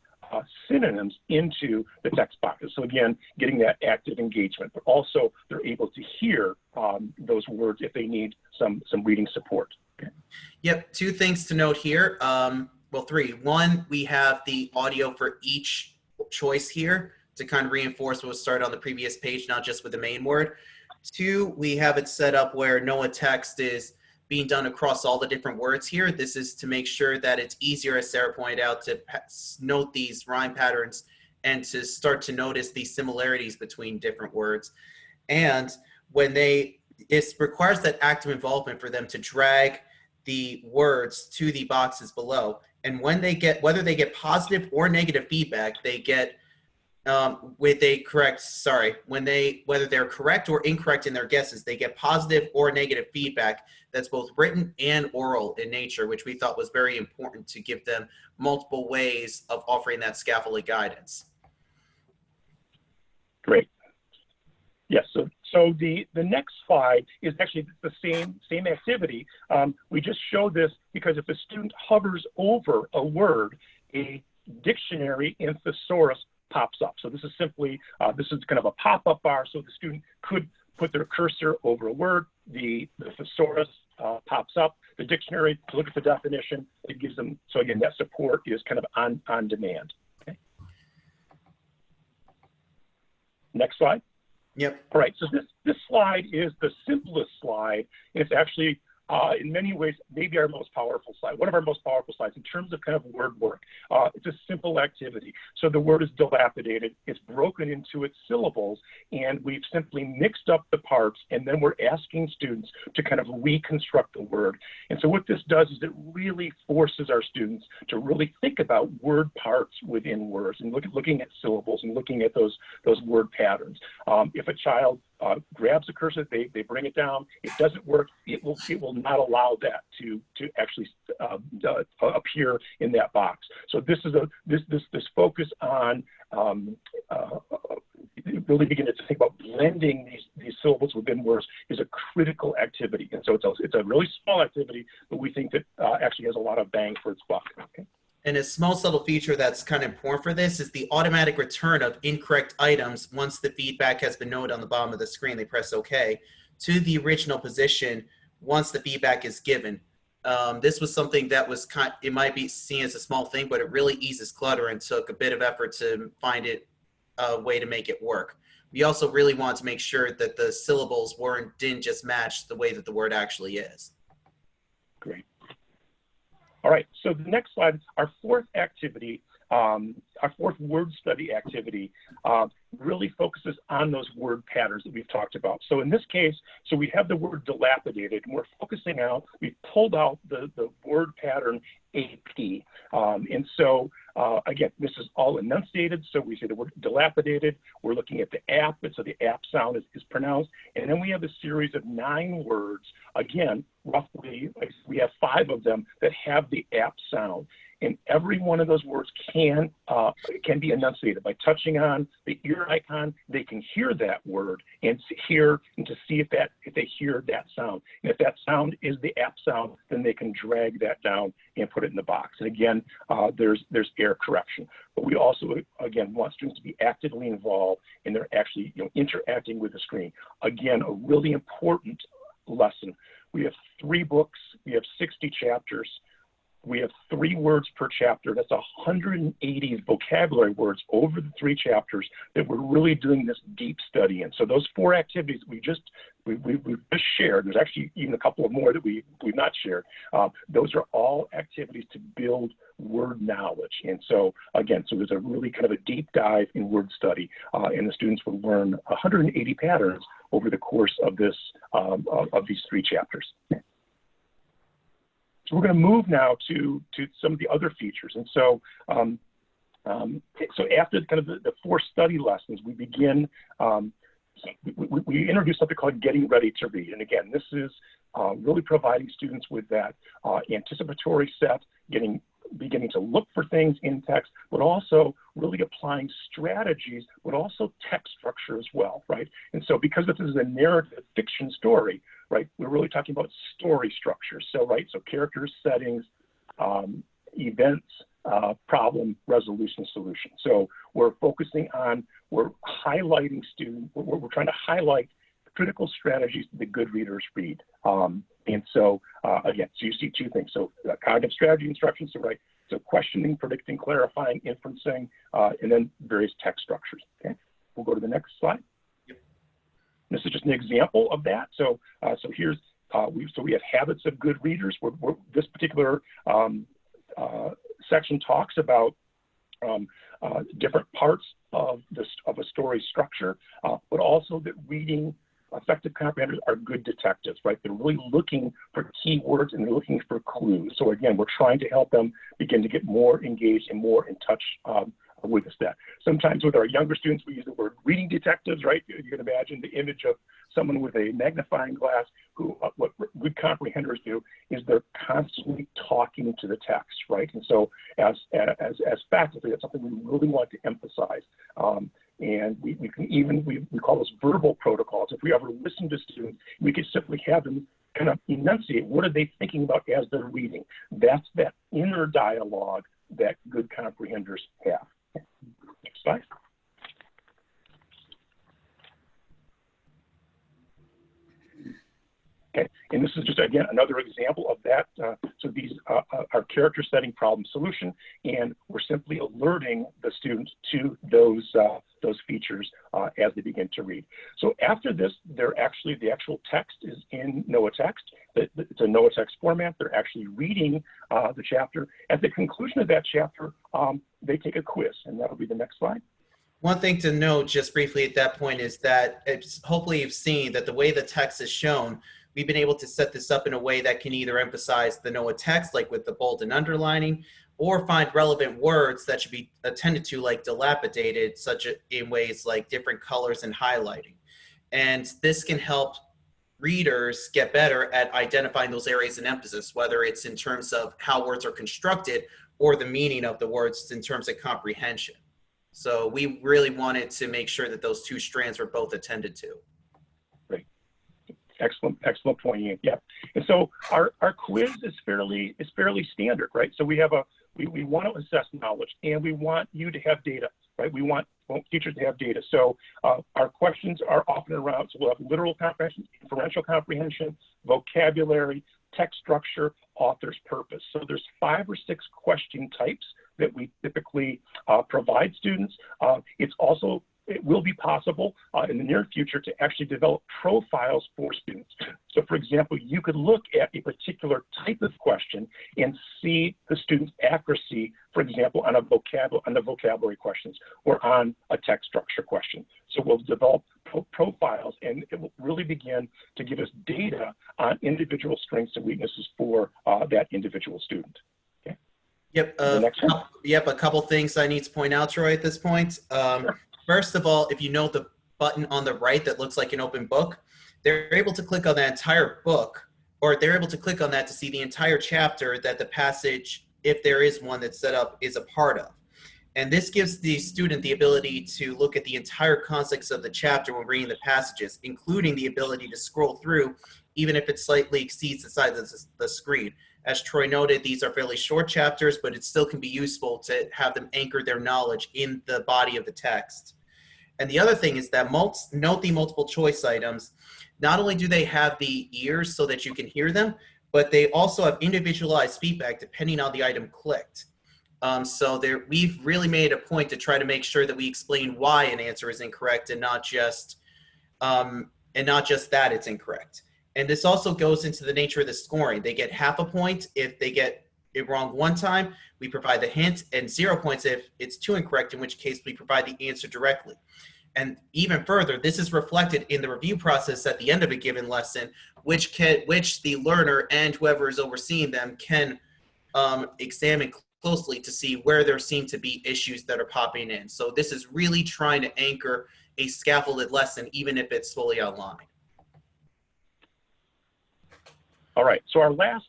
Speaker 4: synonyms into the text boxes. So again, getting that active engagement, but also they're able to hear those words if they need some reading support. Okay.
Speaker 3: Yep, 2 things to note here. Well, 3. 1, we have the audio for each choice here to kind of reinforce what was started on the previous page, not just with the main word. 2, we have it set up where NOAA text is being done across all the different words here. This is to make sure that it's easier, as Sarah pointed out, to note these rhyme patterns and to start to notice these similarities between different words. And when it requires that active involvement for them to drag the words to the boxes below. And when they get, whether they get positive or negative feedback, they get with a correct, whether they're correct or incorrect in their guesses, they get positive or negative feedback that's both written and oral in nature, which we thought was very important to give them multiple ways of offering that scaffolded guidance.
Speaker 4: Great. Yes, so the next slide is actually the same activity. We just showed this because if a student hovers over a word, a dictionary and thesaurus pops up. So this is simply, this is kind of a pop-up bar, so the student could put their cursor over a word, the thesaurus pops up, the dictionary, to look at the definition, it gives them, so again, that support is kind of on demand. Okay. Next slide.
Speaker 3: Yep.
Speaker 4: All right, so this slide is the simplest slide, and it's actually, in many ways, maybe our most powerful slide, one of our most powerful slides in terms of kind of word work. It's a simple activity. So the word is dilapidated, it's broken into its syllables, and we've simply mixed up the parts, and then we're asking students to kind of reconstruct the word. And so what this does is it really forces our students to really think about word parts within words and looking at syllables and looking at those word patterns. If a child grabs a cursor, they bring it down, it doesn't work, it will not allow that to actually appear in that box. So this is this focus on really beginning to think about blending these syllables within words is a critical activity. And so it's a really small activity, but we think that actually has a lot of bang for its buck. Okay.
Speaker 3: And a small subtle feature that's kind of important for this is the automatic return of incorrect items. Once the feedback has been noted on the bottom of the screen, they press OK to the original position once the feedback is given. This was something that was it might be seen as a small thing, but it really eases clutter and took a bit of effort to find a way to make it work. We also really wanted to make sure that the syllables didn't just match the way that the word actually is.
Speaker 4: Great. All right, so the next slide, our fourth activity, our fourth word study activity really focuses on those word patterns that we've talked about. So in this case, so we have the word dilapidated, and we're focusing out, we've pulled out the word pattern AP. And so, again, this is all enunciated. So we say the word dilapidated. We're looking at the app, and so the app sound is pronounced. And then we have a series of 9 words. Again, roughly, we have 5 of them that have the app sound. And every one of those words can be enunciated by touching on the ear icon. They can hear that word and to see if they hear that sound. And if that sound is the app sound, then they can drag that down and put it in the box. And again, there's error correction. But we also, again, want students to be actively involved, and they're actually interacting with the screen. Again, a really important lesson. We have 3 books. We have 60 chapters. We have 3 words per chapter. That's 180 vocabulary words over the 3 chapters that we're really doing this deep study in. So those 4 activities we've just shared, there's actually even a couple of more that we've not shared. Those are all activities to build word knowledge. And so again, so there's a really kind of a deep dive in word study, and the students will learn 180 patterns over the course of this of these 3 chapters. So we're going to move now to some of the other features. And so, so after kind of the 4 study lessons, we begin, we introduce something called getting ready to read. And again, this is really providing students with that anticipatory set, beginning to look for things in text, but also really applying strategies, but also text structure as well, right? And so because this is a narrative fiction story, right, we're really talking about story structure. So, right, so characters, settings, events, problem, resolution, solution. So we're focusing on, we're highlighting we're trying to highlight critical strategies that the good readers read. And so, again, so you see 2 things. So cognitive strategy instructions, so right, so questioning, predicting, clarifying, inferencing, and then various text structures. Okay, we'll go to the next slide. Yep. This is just an example of that. So, so here's, we have habits of good readers. This particular section talks about different parts of a story structure, but also that reading effective comprehenders are good detectives, right? They're really looking for keywords and they're looking for clues. So again, we're trying to help them begin to get more engaged and more in touch with the stat. Sometimes with our younger students, we use the word reading detectives, right? You can imagine the image of someone with a magnifying glass who, what good comprehenders do is they're constantly talking to the text, right? And so as faculty, that's something we really want to emphasize. And we can even, we call those verbal protocols. If we ever listen to students, we could simply have them kind of enunciate, what are they thinking about as they're reading? That's that inner dialogue that good comprehenders have. Next slide. Okay, and this is just, again, another example of that. So these are character setting problem solution, and we're simply alerting the students to those features as they begin to read. So after this, the actual text is in Noah text. It's a Noah text format. They're actually reading the chapter. At the conclusion of that chapter, they take a quiz, and that'll be the next slide.
Speaker 3: One thing to note just briefly at that point is that hopefully you've seen that the way the text is shown, we've been able to set this up in a way that can either emphasize the Noah text, like with the bold and underlining, or find relevant words that should be attended to, like dilapidated, such in ways like different colors and highlighting. And this can help readers get better at identifying those areas of emphasis, whether it's in terms of how words are constructed or the meaning of the words in terms of comprehension. So we really wanted to make sure that those two strands were both attended to.
Speaker 4: Great. Excellent point, Ian. Yeah. And so our quiz is fairly standard, right? So we want to assess knowledge, and we want you to have data, right? We want teachers to have data. So our questions are often around, so we'll have literal comprehension, inferential comprehension, vocabulary, text structure, author's purpose. So there's 5 or 6 question types that we typically provide students. It will be possible in the near future to actually develop profiles for students. So for example, you could look at a particular type of question and see the student's accuracy, for example, on the vocabulary questions or on a text structure question. So we'll develop profiles, and it will really begin to give us data on individual strengths and weaknesses for that individual student. Okay.
Speaker 3: Yep. A couple things I need to point out, Troy, at this point.
Speaker 4: Sure.
Speaker 3: First of all, if you note the button on the right that looks like an open book, they're able to click on that entire book, or they're able to click on that to see the entire chapter that the passage, if there is one that's set up, is a part of. And this gives the student the ability to look at the entire context of the chapter when reading the passages, including the ability to scroll through, even if it slightly exceeds the size of the screen. As Troy noted, these are fairly short chapters, but it still can be useful to have them anchor their knowledge in the body of the text. And the other thing is that note the multiple choice items. Not only do they have the ears so that you can hear them, but they also have individualized feedback depending on the item clicked. So we've really made a point to try to make sure that we explain why an answer is incorrect and not just that it's incorrect. And this also goes into the nature of the scoring. They get half a point if they get it wrong one time. We provide the hint, and 0 points if it's too incorrect, in which case we provide the answer directly. And even further, this is reflected in the review process at the end of a given lesson, which the learner and whoever is overseeing them can examine closely to see where there seem to be issues that are popping in. So this is really trying to anchor a scaffolded lesson, even if it's fully online.
Speaker 4: All right, so our last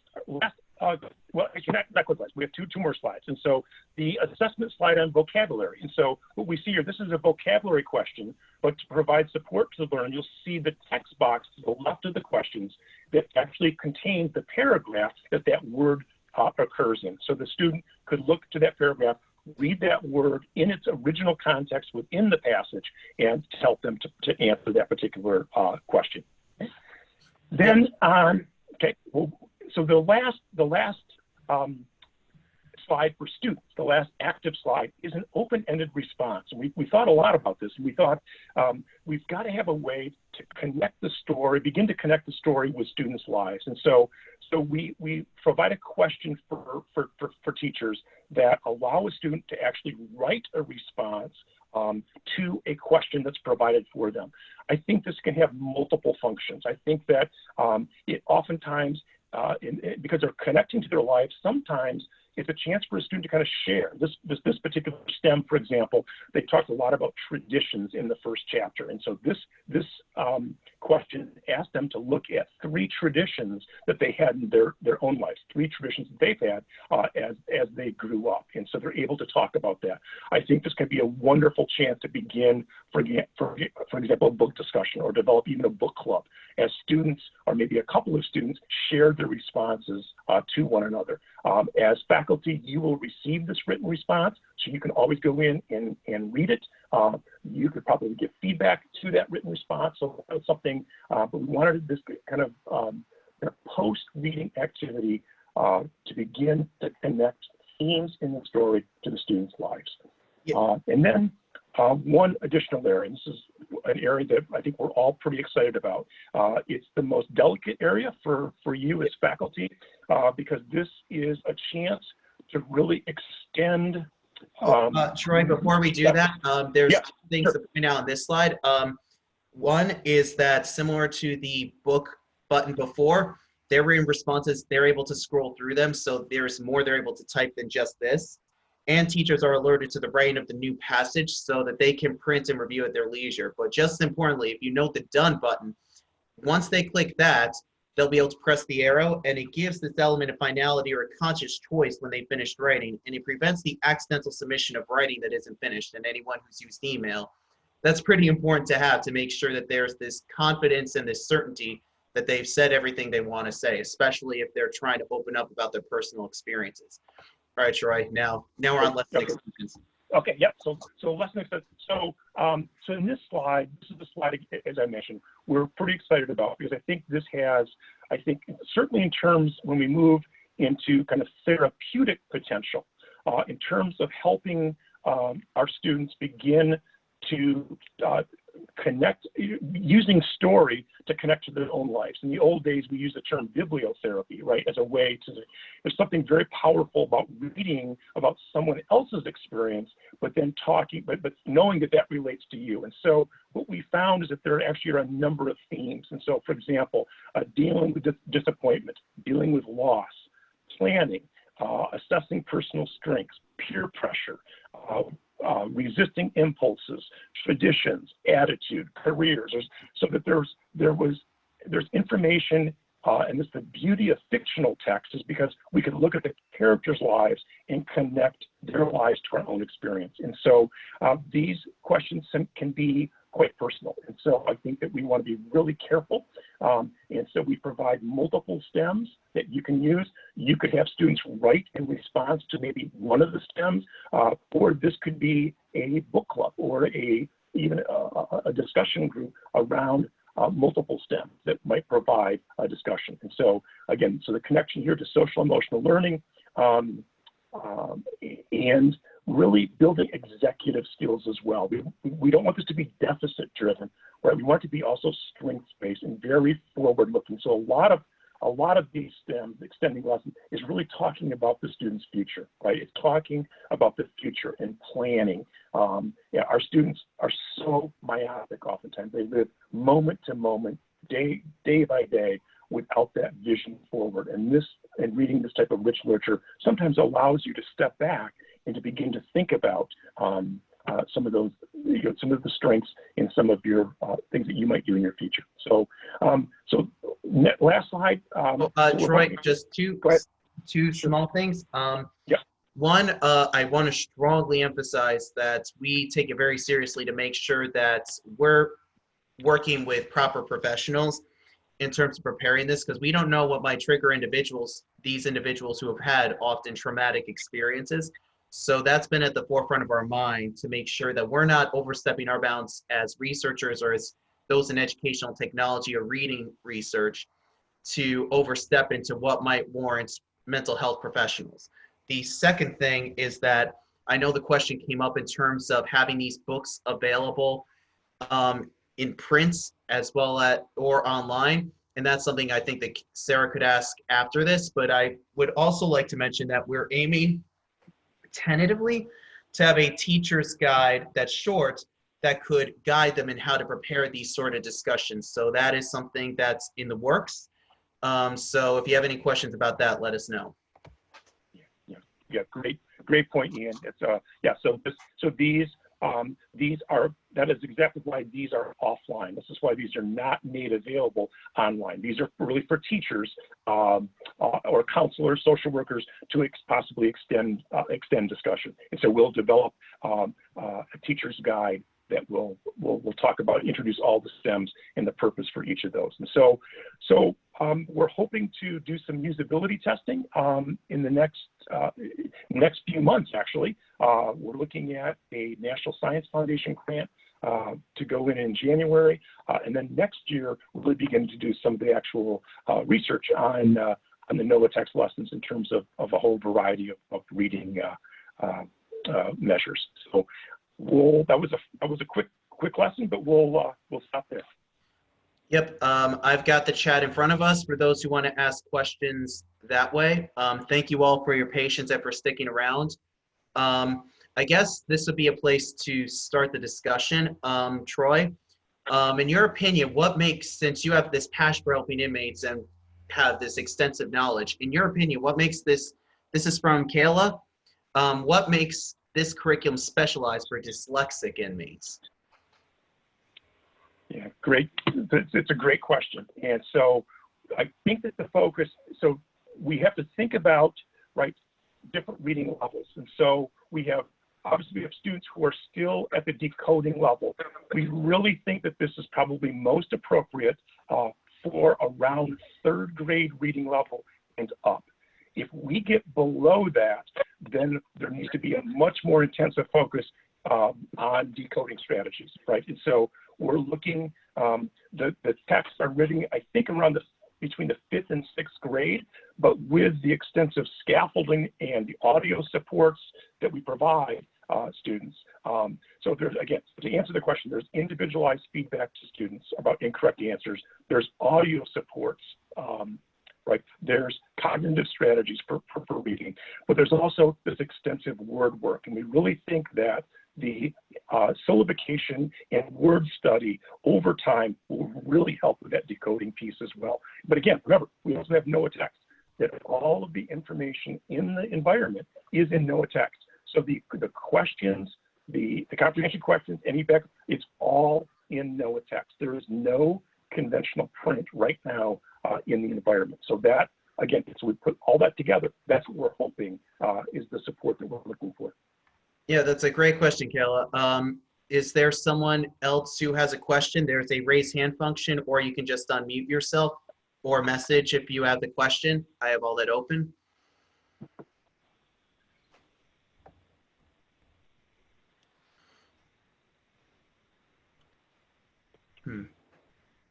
Speaker 4: well, actually, not quite last. We have two more slides. And so the assessment slide on vocabulary. And so what we see here, this is a vocabulary question, but to provide support to the learner, you'll see the text box to the left of the questions that actually contains the paragraph that word occurs in. So the student could look to that paragraph, read that word in its original context within the passage, and to help them to answer that particular question. Then, okay, well, so the last slide for students, the last active slide, is an open-ended response. And we thought a lot about this, and we thought we've got to have a way to connect the story, begin to connect the story with students' lives. And so we provide a question for teachers that allow a student to actually write a response to a question that's provided for them. I think this can have multiple functions. I think that it oftentimes, because they're connecting to their lives, sometimes it's a chance for a student to kind of share. This particular STEM, for example, they talked a lot about traditions in the first chapter. And so this question asked them to look at 3 traditions that they had in their own lives, 3 traditions that they've had as they grew up. And so they're able to talk about that. I think this can be a wonderful chance to begin, for example, a book discussion or develop even a book club as students, or maybe a couple of students, share their responses to one another. As faculty, you will receive this written response, so you can always go in and read it. You could probably give feedback to that written response. So that was something, but we wanted this kind of post-reading activity to begin to connect themes in the story to the students' lives.
Speaker 3: Yeah.
Speaker 4: And then one additional area, and this is an area that I think we're all pretty excited about. It's the most delicate area for you as faculty, because this is a chance to really extend.
Speaker 3: Troy, before we do that, there's 2 things to point out on this slide. One is that similar to the book button before, their written responses, they're able to scroll through them, so there's more they're able to type than just this. And teachers are alerted to the writing of the new passage so that they can print and review at their leisure. But just as importantly, if you note the done button, once they click that, they'll be able to press the arrow, and it gives this element of finality or a conscious choice when they finished writing, and it prevents the accidental submission of writing that isn't finished. And anyone who's used email, that's pretty important to have, to make sure that there's this confidence and this certainty that they've said everything they want to say, especially if they're trying to open up about their personal experiences. All right, Troy, now we're on lesson extensions.
Speaker 4: Okay, yeah, so lesson extensions. So in this slide, this is the slide, as I mentioned, we're pretty excited about, because I think this has, I think certainly in terms when we move into kind of therapeutic potential, in terms of helping our students begin to connect, using story to connect to their own lives. In the old days, we used the term bibliotherapy, right, as a way to, there's something very powerful about reading about someone else's experience, but then talking, but knowing that that relates to you. And so what we found is that there actually are a number of themes. And so, for example, dealing with disappointment, dealing with loss, planning, assessing personal strengths, peer pressure, resisting impulses, traditions, attitude, careers. So that there's information, and this the beauty of fictional text is because we can look at the characters' lives and connect their lives to our own experience. And so these questions can be quite personal. And so I think that we want to be really careful. And so we provide multiple stems that you can use. You could have students write in response to maybe one of the stems, or this could be a book club or even a discussion group around multiple stems that might provide a discussion. And so again, so the connection here to social emotional learning, and really building executive skills as well. We don't want this to be deficit driven, right? We want it to be also strengths based and very forward looking. So a lot of these stems, extending lessons, is really talking about the student's future, right? It's talking about the future and planning. Yeah, our students are so myopic oftentimes. They live moment to moment, day by day, without that vision forward. And reading this type of rich literature sometimes allows you to step back and to begin to think about some of those, some of the strengths in some of your things that you might do in your future. So, last slide.
Speaker 3: Troy, just two small things.
Speaker 4: Yeah.
Speaker 3: One, I want to strongly emphasize that we take it very seriously to make sure that we're working with proper professionals in terms of preparing this, because we don't know what might trigger these individuals who have had often traumatic experiences. So that's been at the forefront of our mind to make sure that we're not overstepping our bounds as researchers or as those in educational technology or reading research to overstep into what might warrant mental health professionals. The second thing is that I know the question came up in terms of having these books available in print as well as or online. And that's something I think that Sarah could ask after this, but I would also like to mention that we're aiming tentatively to have a teacher's guide that's short that could guide them in how to prepare these sort of discussions. So that is something that's in the works. So if you have any questions about that, let us know.
Speaker 4: Yeah, great point, Ian. It's yeah. So these are, that is exactly why these are offline. This is why these are not made available online. These are really for teachers or counselors, social workers to possibly extend discussion. And so we'll develop a teacher's guide that we'll talk about, introduce all the stems and the purpose for each of those. And so we're hoping to do some usability testing in the next few months, actually. We're looking at a National Science Foundation grant to go in January. And then next year, we'll begin to do some of the actual research on the NOAA text lessons in terms of a whole variety of reading measures. So that was a quick lesson, but we'll stop there.
Speaker 3: Yep, I've got the chat in front of us for those who want to ask questions that way. Thank you all for your patience and for sticking around. I guess this would be a place to start the discussion. Troy, in your opinion, what makes, since you have this passion for helping inmates and have this extensive knowledge, in your opinion, what makes this is from Kayla, what makes this curriculum specialized for dyslexic inmates?
Speaker 4: Yeah, great. It's a great question. And so I think that the focus, so we have to think about, right, different reading levels. And so obviously we have students who are still at the decoding level. We really think that this is probably most appropriate for around third grade reading level and up. If we get below that, then there needs to be a much more intensive focus on decoding strategies, right? And so we're looking, the texts are written, I think, around between the 5th and 6th grade, but with the extensive scaffolding and the audio supports that we provide students. So there's, again, to answer the question, there's individualized feedback to students about incorrect answers. There's audio supports, right? There's cognitive strategies for reading, but there's also this extensive word work. And we really think that the syllabication and word study over time will really help with that decoding piece as well. But again, remember, we also have NOAA text, that all of the information in the environment is in NOAA text. So the questions, the comprehension questions, any back, it's all in NOAA text. There is no conventional print right now in the environment. So that, again, so we put all that together, that's what we're hoping is the support that we're looking for.
Speaker 3: Yeah, that's a great question, Kayla. Is there someone else who has a question? There's a raise hand function, or you can just unmute yourself or message if you have the question. I have all that open.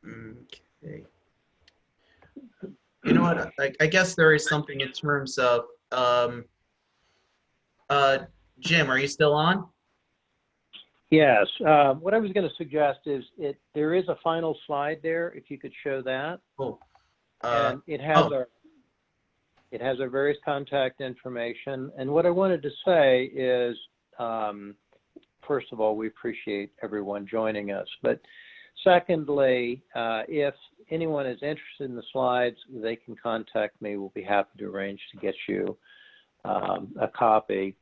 Speaker 3: Okay. You know what? I guess there is something in terms of Jim, are you still on?
Speaker 1: Yes. What I was going to suggest is there is a final slide there, if you could show that.
Speaker 3: Oh.
Speaker 1: And it has our various contact information. And what I wanted to say is, first of all, we appreciate everyone joining us. But secondly, if anyone is interested in the slides, they can contact me. We'll be happy to arrange to get you a copy.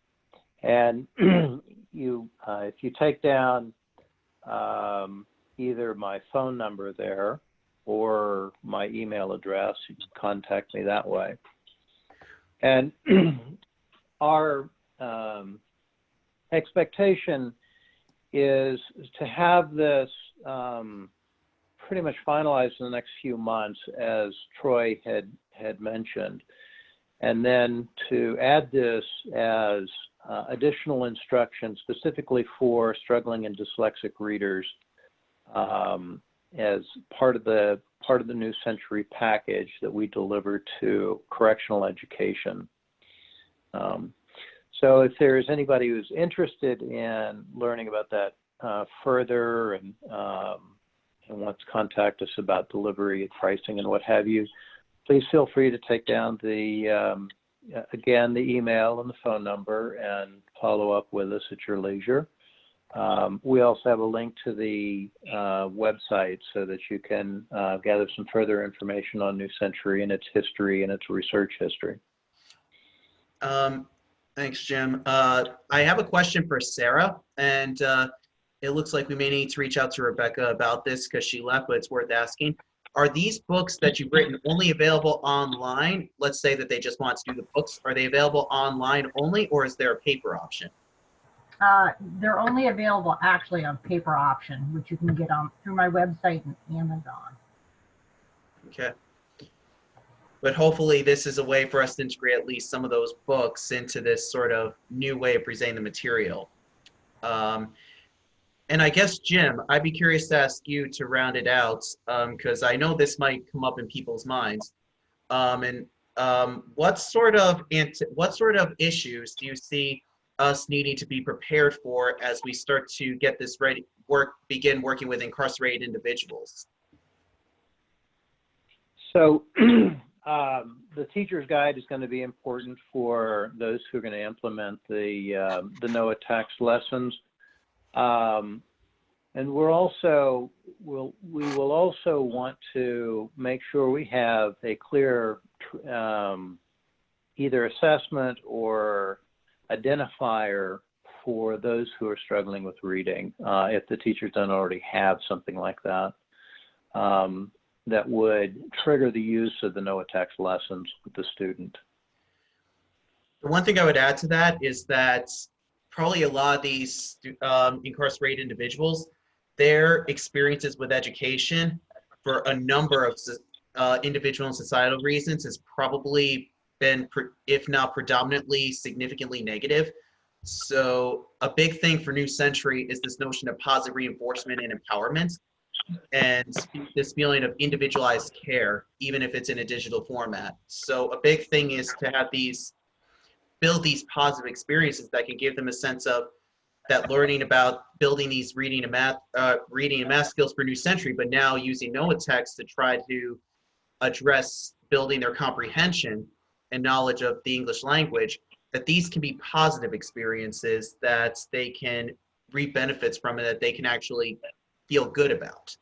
Speaker 1: And if you take down either my phone number there or my email address, you can contact me that way. And our expectation is to have this pretty much finalized in the next few months, as Troy had mentioned, and then to add this as additional instruction specifically for struggling and dyslexic readers as part of the New Century package that we deliver to correctional education. So if there's anybody who's interested in learning about that further and wants to contact us about delivery and pricing and what have you, please feel free to take down the again, the email and the phone number, and follow up with us at your leisure. We also have a link to the website so that you can gather some further information on New Century and its history and its research history.
Speaker 3: Thanks, Jim. I have a question for Sarah, and it looks like we may need to reach out to Rebecca about this because she left, but it's worth asking. Are these books that you've written only available online? Let's say that they just want to do the books. Are they available online only, or is there a paper option?
Speaker 2: They're only available actually on paper option, which you can get on through my website and Amazon.
Speaker 3: Okay. But hopefully this is a way for us to integrate at least some of those books into this sort of new way of presenting the material. And I guess, Jim, I'd be curious to ask you to round it out, because I know this might come up in people's minds. What sort of issues do you see us needing to be prepared for as we start to get this ready, begin working with incarcerated individuals?
Speaker 1: So the teacher's guide is going to be important for those who are going to implement the NOAA text lessons. And we will also want to make sure we have a clear either assessment or identifier for those who are struggling with reading, if the teachers don't already have something like that, that would trigger the use of the NOAA text lessons with the student.
Speaker 3: The one thing I would add to that is that probably a lot of these incarcerated individuals, their experiences with education for a number of individual and societal reasons has probably been, if not predominantly, significantly negative. So a big thing for New Century is this notion of positive reinforcement and empowerment, and this feeling of individualized care, even if it's in a digital format. So a big thing is to have build these positive experiences that can give them a sense of that learning about building these reading and math skills for New Century, but now using NOAA text to try to address building their comprehension and knowledge of the English language, that these can be positive experiences that they can reap benefits from and that they can actually feel good about.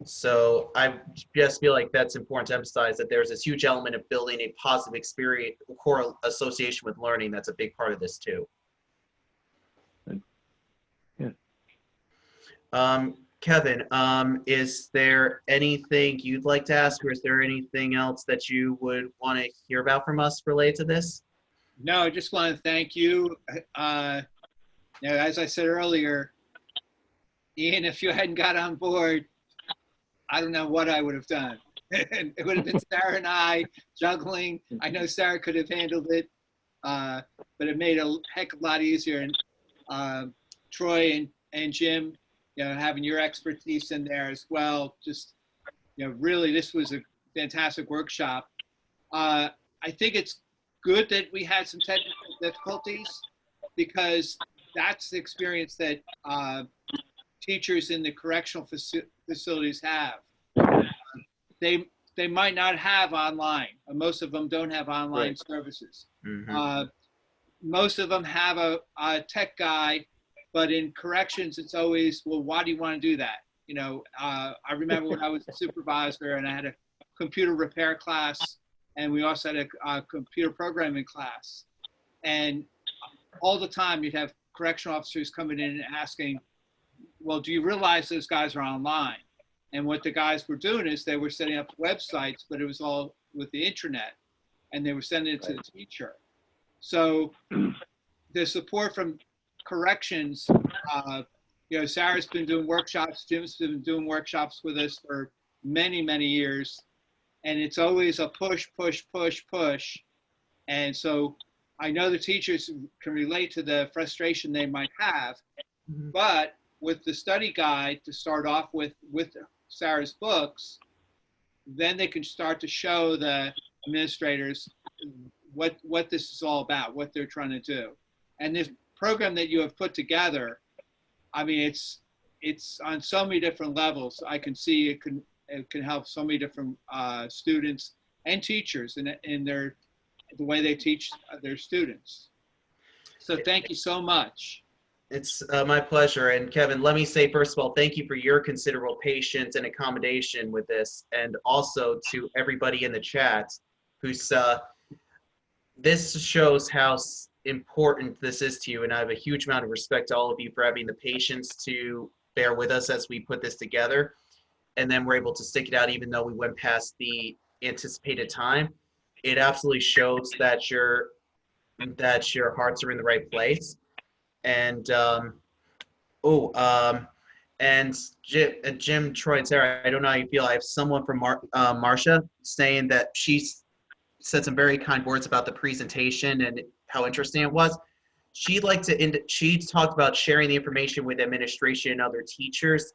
Speaker 3: So I just feel like that's important to emphasize, that there's this huge element of building a positive experience, core association with learning. That's a big part of this too. Yeah. Kevin, is there anything you'd like to ask, or is there anything else that you would want to hear about from us related to this?
Speaker 5: No, I just want to thank you. As I said earlier, Ian, if you hadn't got on board, I don't know what I would have done. It would have been Sarah and I juggling. I know Sarah could have handled it, but it made a heck of a lot easier. And Troy and Jim, having your expertise in there as well. Just, really, this was a fantastic workshop. I think it's good that we had some technical difficulties, because that's the experience that teachers in the correctional facilities have. They might not have online. Most of them don't have online services. Mm-hmm. Most of them have a tech guy, but in corrections, it's always, well, why do you want to do that? I remember when I was a supervisor and I had a computer repair class, and we also had a computer programming class. And all the time you'd have correctional officers coming in and asking, well, do you realize those guys are online? And what the guys were doing is they were setting up websites, but it was all with the intranet, and they were sending it to the teacher. So the support from corrections, Sarah's been doing workshops, Jim's been doing workshops with us for many, many years. And it's always a push, push, push, push. And so I know the teachers can relate to the frustration they might have, but with the study guide to start off with Sarah's books, then they can start to show the administrators what this is all about, what they're trying to do. And this program that you have put together, I mean, it's on so many different levels. I can see it can help so many different students and teachers in their the way they teach their students. So thank you so much.
Speaker 3: It's my pleasure. And Kevin, let me say, first of all, thank you for your considerable patience and accommodation with this, and also to everybody in the chat who's, this shows how important this is to you, and I have a huge amount of respect to all of you for having the patience to bear with us as we put this together, and then we're able to stick it out even though we went past the anticipated time. It absolutely shows that your hearts are in the right place. And and Jim, Troy, and Sarah, I don't know how you feel. I have someone from Marcia saying that she's said some very kind words about the presentation and how interesting it was. She'd like to, she talked about sharing the information with administration and other teachers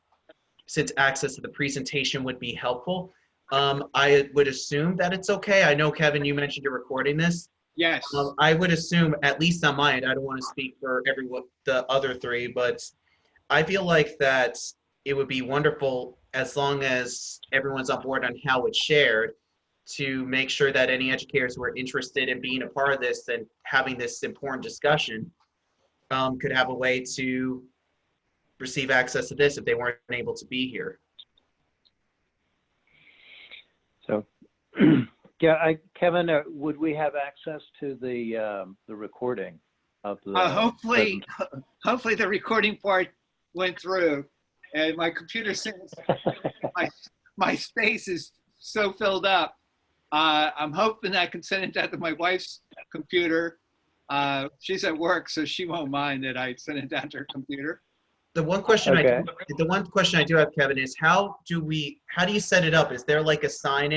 Speaker 3: since access to the presentation would be helpful. I would assume that it's okay. I know, Kevin, you mentioned you're recording this.
Speaker 5: Yes.
Speaker 3: I would assume, at least on my end, I don't want to speak for everyone, the other three, but I feel like that it would be wonderful, as long as everyone's on board on how it's shared, to make sure that any educators who are interested in being a part of this and having this important discussion could have a way to receive access to this if they weren't able to be here.
Speaker 1: So, yeah, Kevin, would we have access to the recording of the?
Speaker 5: Hopefully the recording part went through, and my computer says my space is so filled up. I'm hoping I can send it down to my wife's computer. She's at work, so she won't mind that I send it down to her computer.
Speaker 3: The one question
Speaker 1: Okay.
Speaker 3: the one question I do have, Kevin, is how do you set it up? Is there like a sign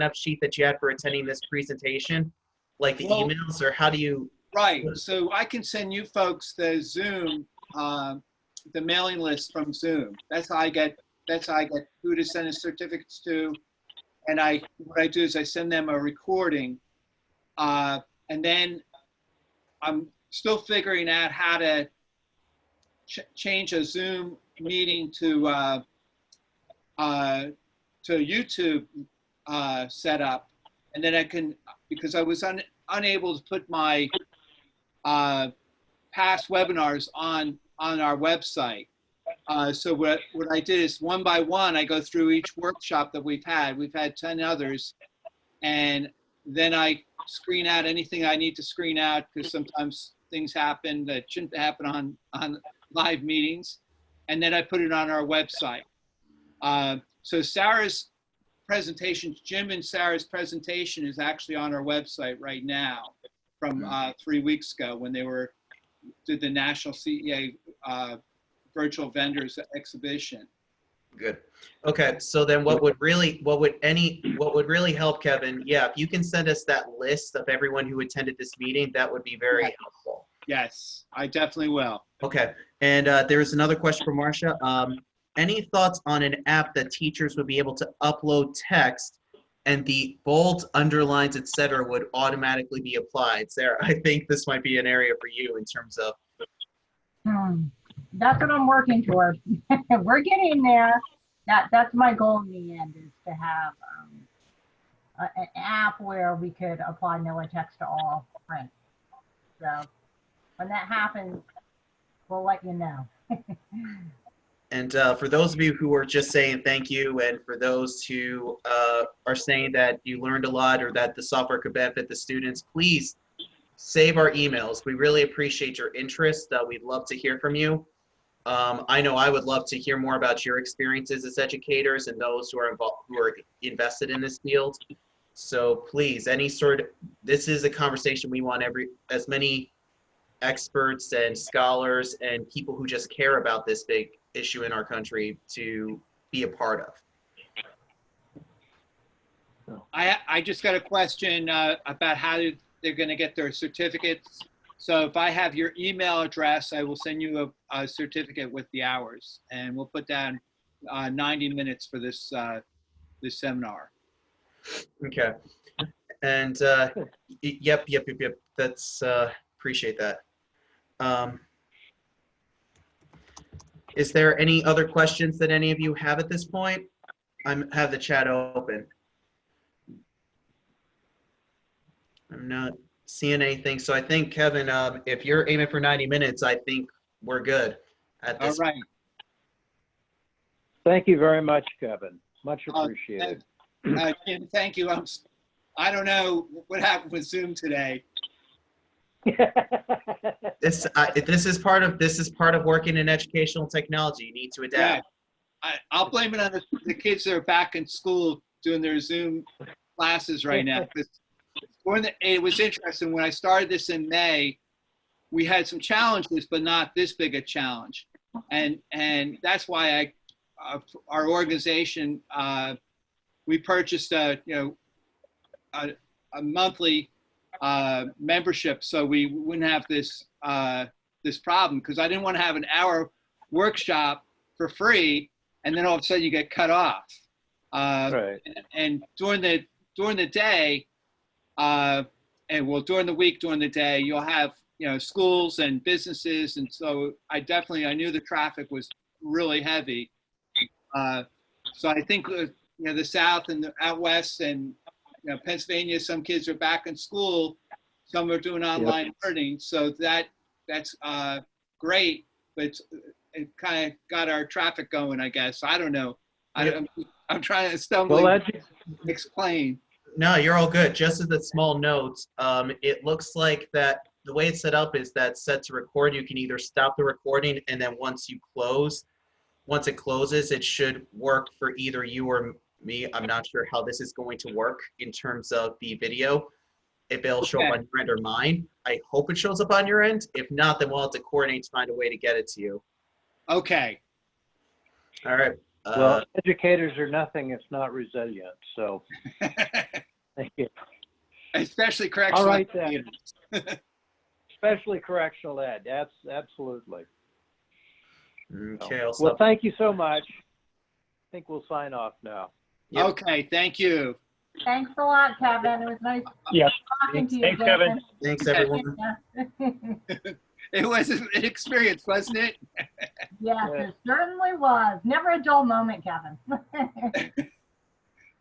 Speaker 3: up sheet that you had for attending this presentation, like the emails, or how do you?
Speaker 5: Right. So I can send you folks the Zoom, the mailing list from Zoom. That's how I get who to send the certificates to. And what I do is I send them a recording, and then I'm still figuring out how to change a Zoom meeting to YouTube setup, and then I can, because I was unable to put my past webinars on our website. So what I did is one by one, I go through each workshop that we've had. We've had 10 others. And then I screen out anything I need to screen out, because sometimes things happen that shouldn't happen on live meetings. And then I put it on our website. So Sarah's presentation, Jim and Sarah's presentation is actually on our website right now from 3 weeks ago when they did the National CEA Virtual Vendors Exhibition.
Speaker 3: Good. Okay, so then what would really help, Kevin? Yeah, if you can send us that list of everyone who attended this meeting, that would be very helpful.
Speaker 5: Yes, I definitely will.
Speaker 3: Okay, and there's another question from Marcia. Any thoughts on an app that teachers would be able to upload text and the bold, underlines, etc. would automatically be applied? Sarah, I think this might be an area for you in terms of.
Speaker 2: That's what I'm working toward. We're getting there. That's my goal in the end, is to have an app where we could apply no text to all print. So when that happens, we'll let you know.
Speaker 3: And for those of you who are just saying thank you, and for those who are saying that you learned a lot or that the software could benefit the students, please save our emails. We really appreciate your interest. We'd love to hear from you. I know I would love to hear more about your experiences as educators and those who are involved, who are invested in this field. So please, this is a conversation we want as many experts and scholars and people who just care about this big issue in our country to be a part of.
Speaker 5: I just got a question about how they're going to get their certificates. So if I have your email address, I will send you a certificate with the hours, and we'll put down 90 minutes for this this seminar.
Speaker 3: Okay. And yep. That's appreciate that. Is there any other questions that any of you have at this point? I have the chat open. I'm not seeing anything. So I think, Kevin, if you're aiming for 90 minutes, I think we're good at
Speaker 5: All
Speaker 3: this.
Speaker 5: right.
Speaker 1: Thank you very much, Kevin. Much
Speaker 5: Uh,
Speaker 1: appreciated.
Speaker 5: Jim, thank you. I don't know what happened with Zoom today.
Speaker 3: This is part of working in educational technology. You need to adapt.
Speaker 5: Yeah, I'll blame it on the kids that are back in school doing their Zoom classes right now. It was interesting when I started this in May. We had some challenges, but not this big a challenge, and that's why our organization we purchased a monthly membership so we wouldn't have this this problem, because I didn't want to have an hour workshop for free and then all of a sudden you get cut off.
Speaker 1: Right.
Speaker 5: And during the day, during the week, during the day, you'll have schools and businesses, and so I knew the traffic was really heavy. So I think the South and the out West and Pennsylvania, some kids are back in school, some are doing online learning, so that's great, but it kind of got our traffic going, I guess. I don't know. I'm trying to stumble. Explain.
Speaker 3: No, you're all good. Just as a small note, it looks like that the way it's set up is that set to record, you can either stop the recording and then once it closes, it should work for either you or me. I'm not sure how this is going to work in terms of the video. If it'll show up on your end or mine. I hope it shows up on your end. If not, then we'll have to coordinate to find a way to get it to you.
Speaker 5: Okay.
Speaker 3: All right.
Speaker 1: Well, educators are nothing if not resilient. So thank you.
Speaker 5: Especially correctional.
Speaker 1: All right, then. Especially correctional ed. That's absolutely.
Speaker 3: Okay.
Speaker 1: Well, thank you so much. I think we'll sign off now.
Speaker 3: Yep.
Speaker 5: Okay. Thank you.
Speaker 2: Thanks a lot, Kevin. It was nice
Speaker 4: Yes.
Speaker 2: talking to you.
Speaker 4: Thanks, Kevin.
Speaker 3: Thanks, everyone.
Speaker 5: It was an experience, wasn't it?
Speaker 2: Yes, it certainly was. Never a dull moment, Kevin.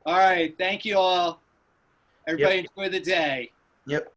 Speaker 5: All right. Thank you all. Everybody enjoy the day.
Speaker 3: Yep.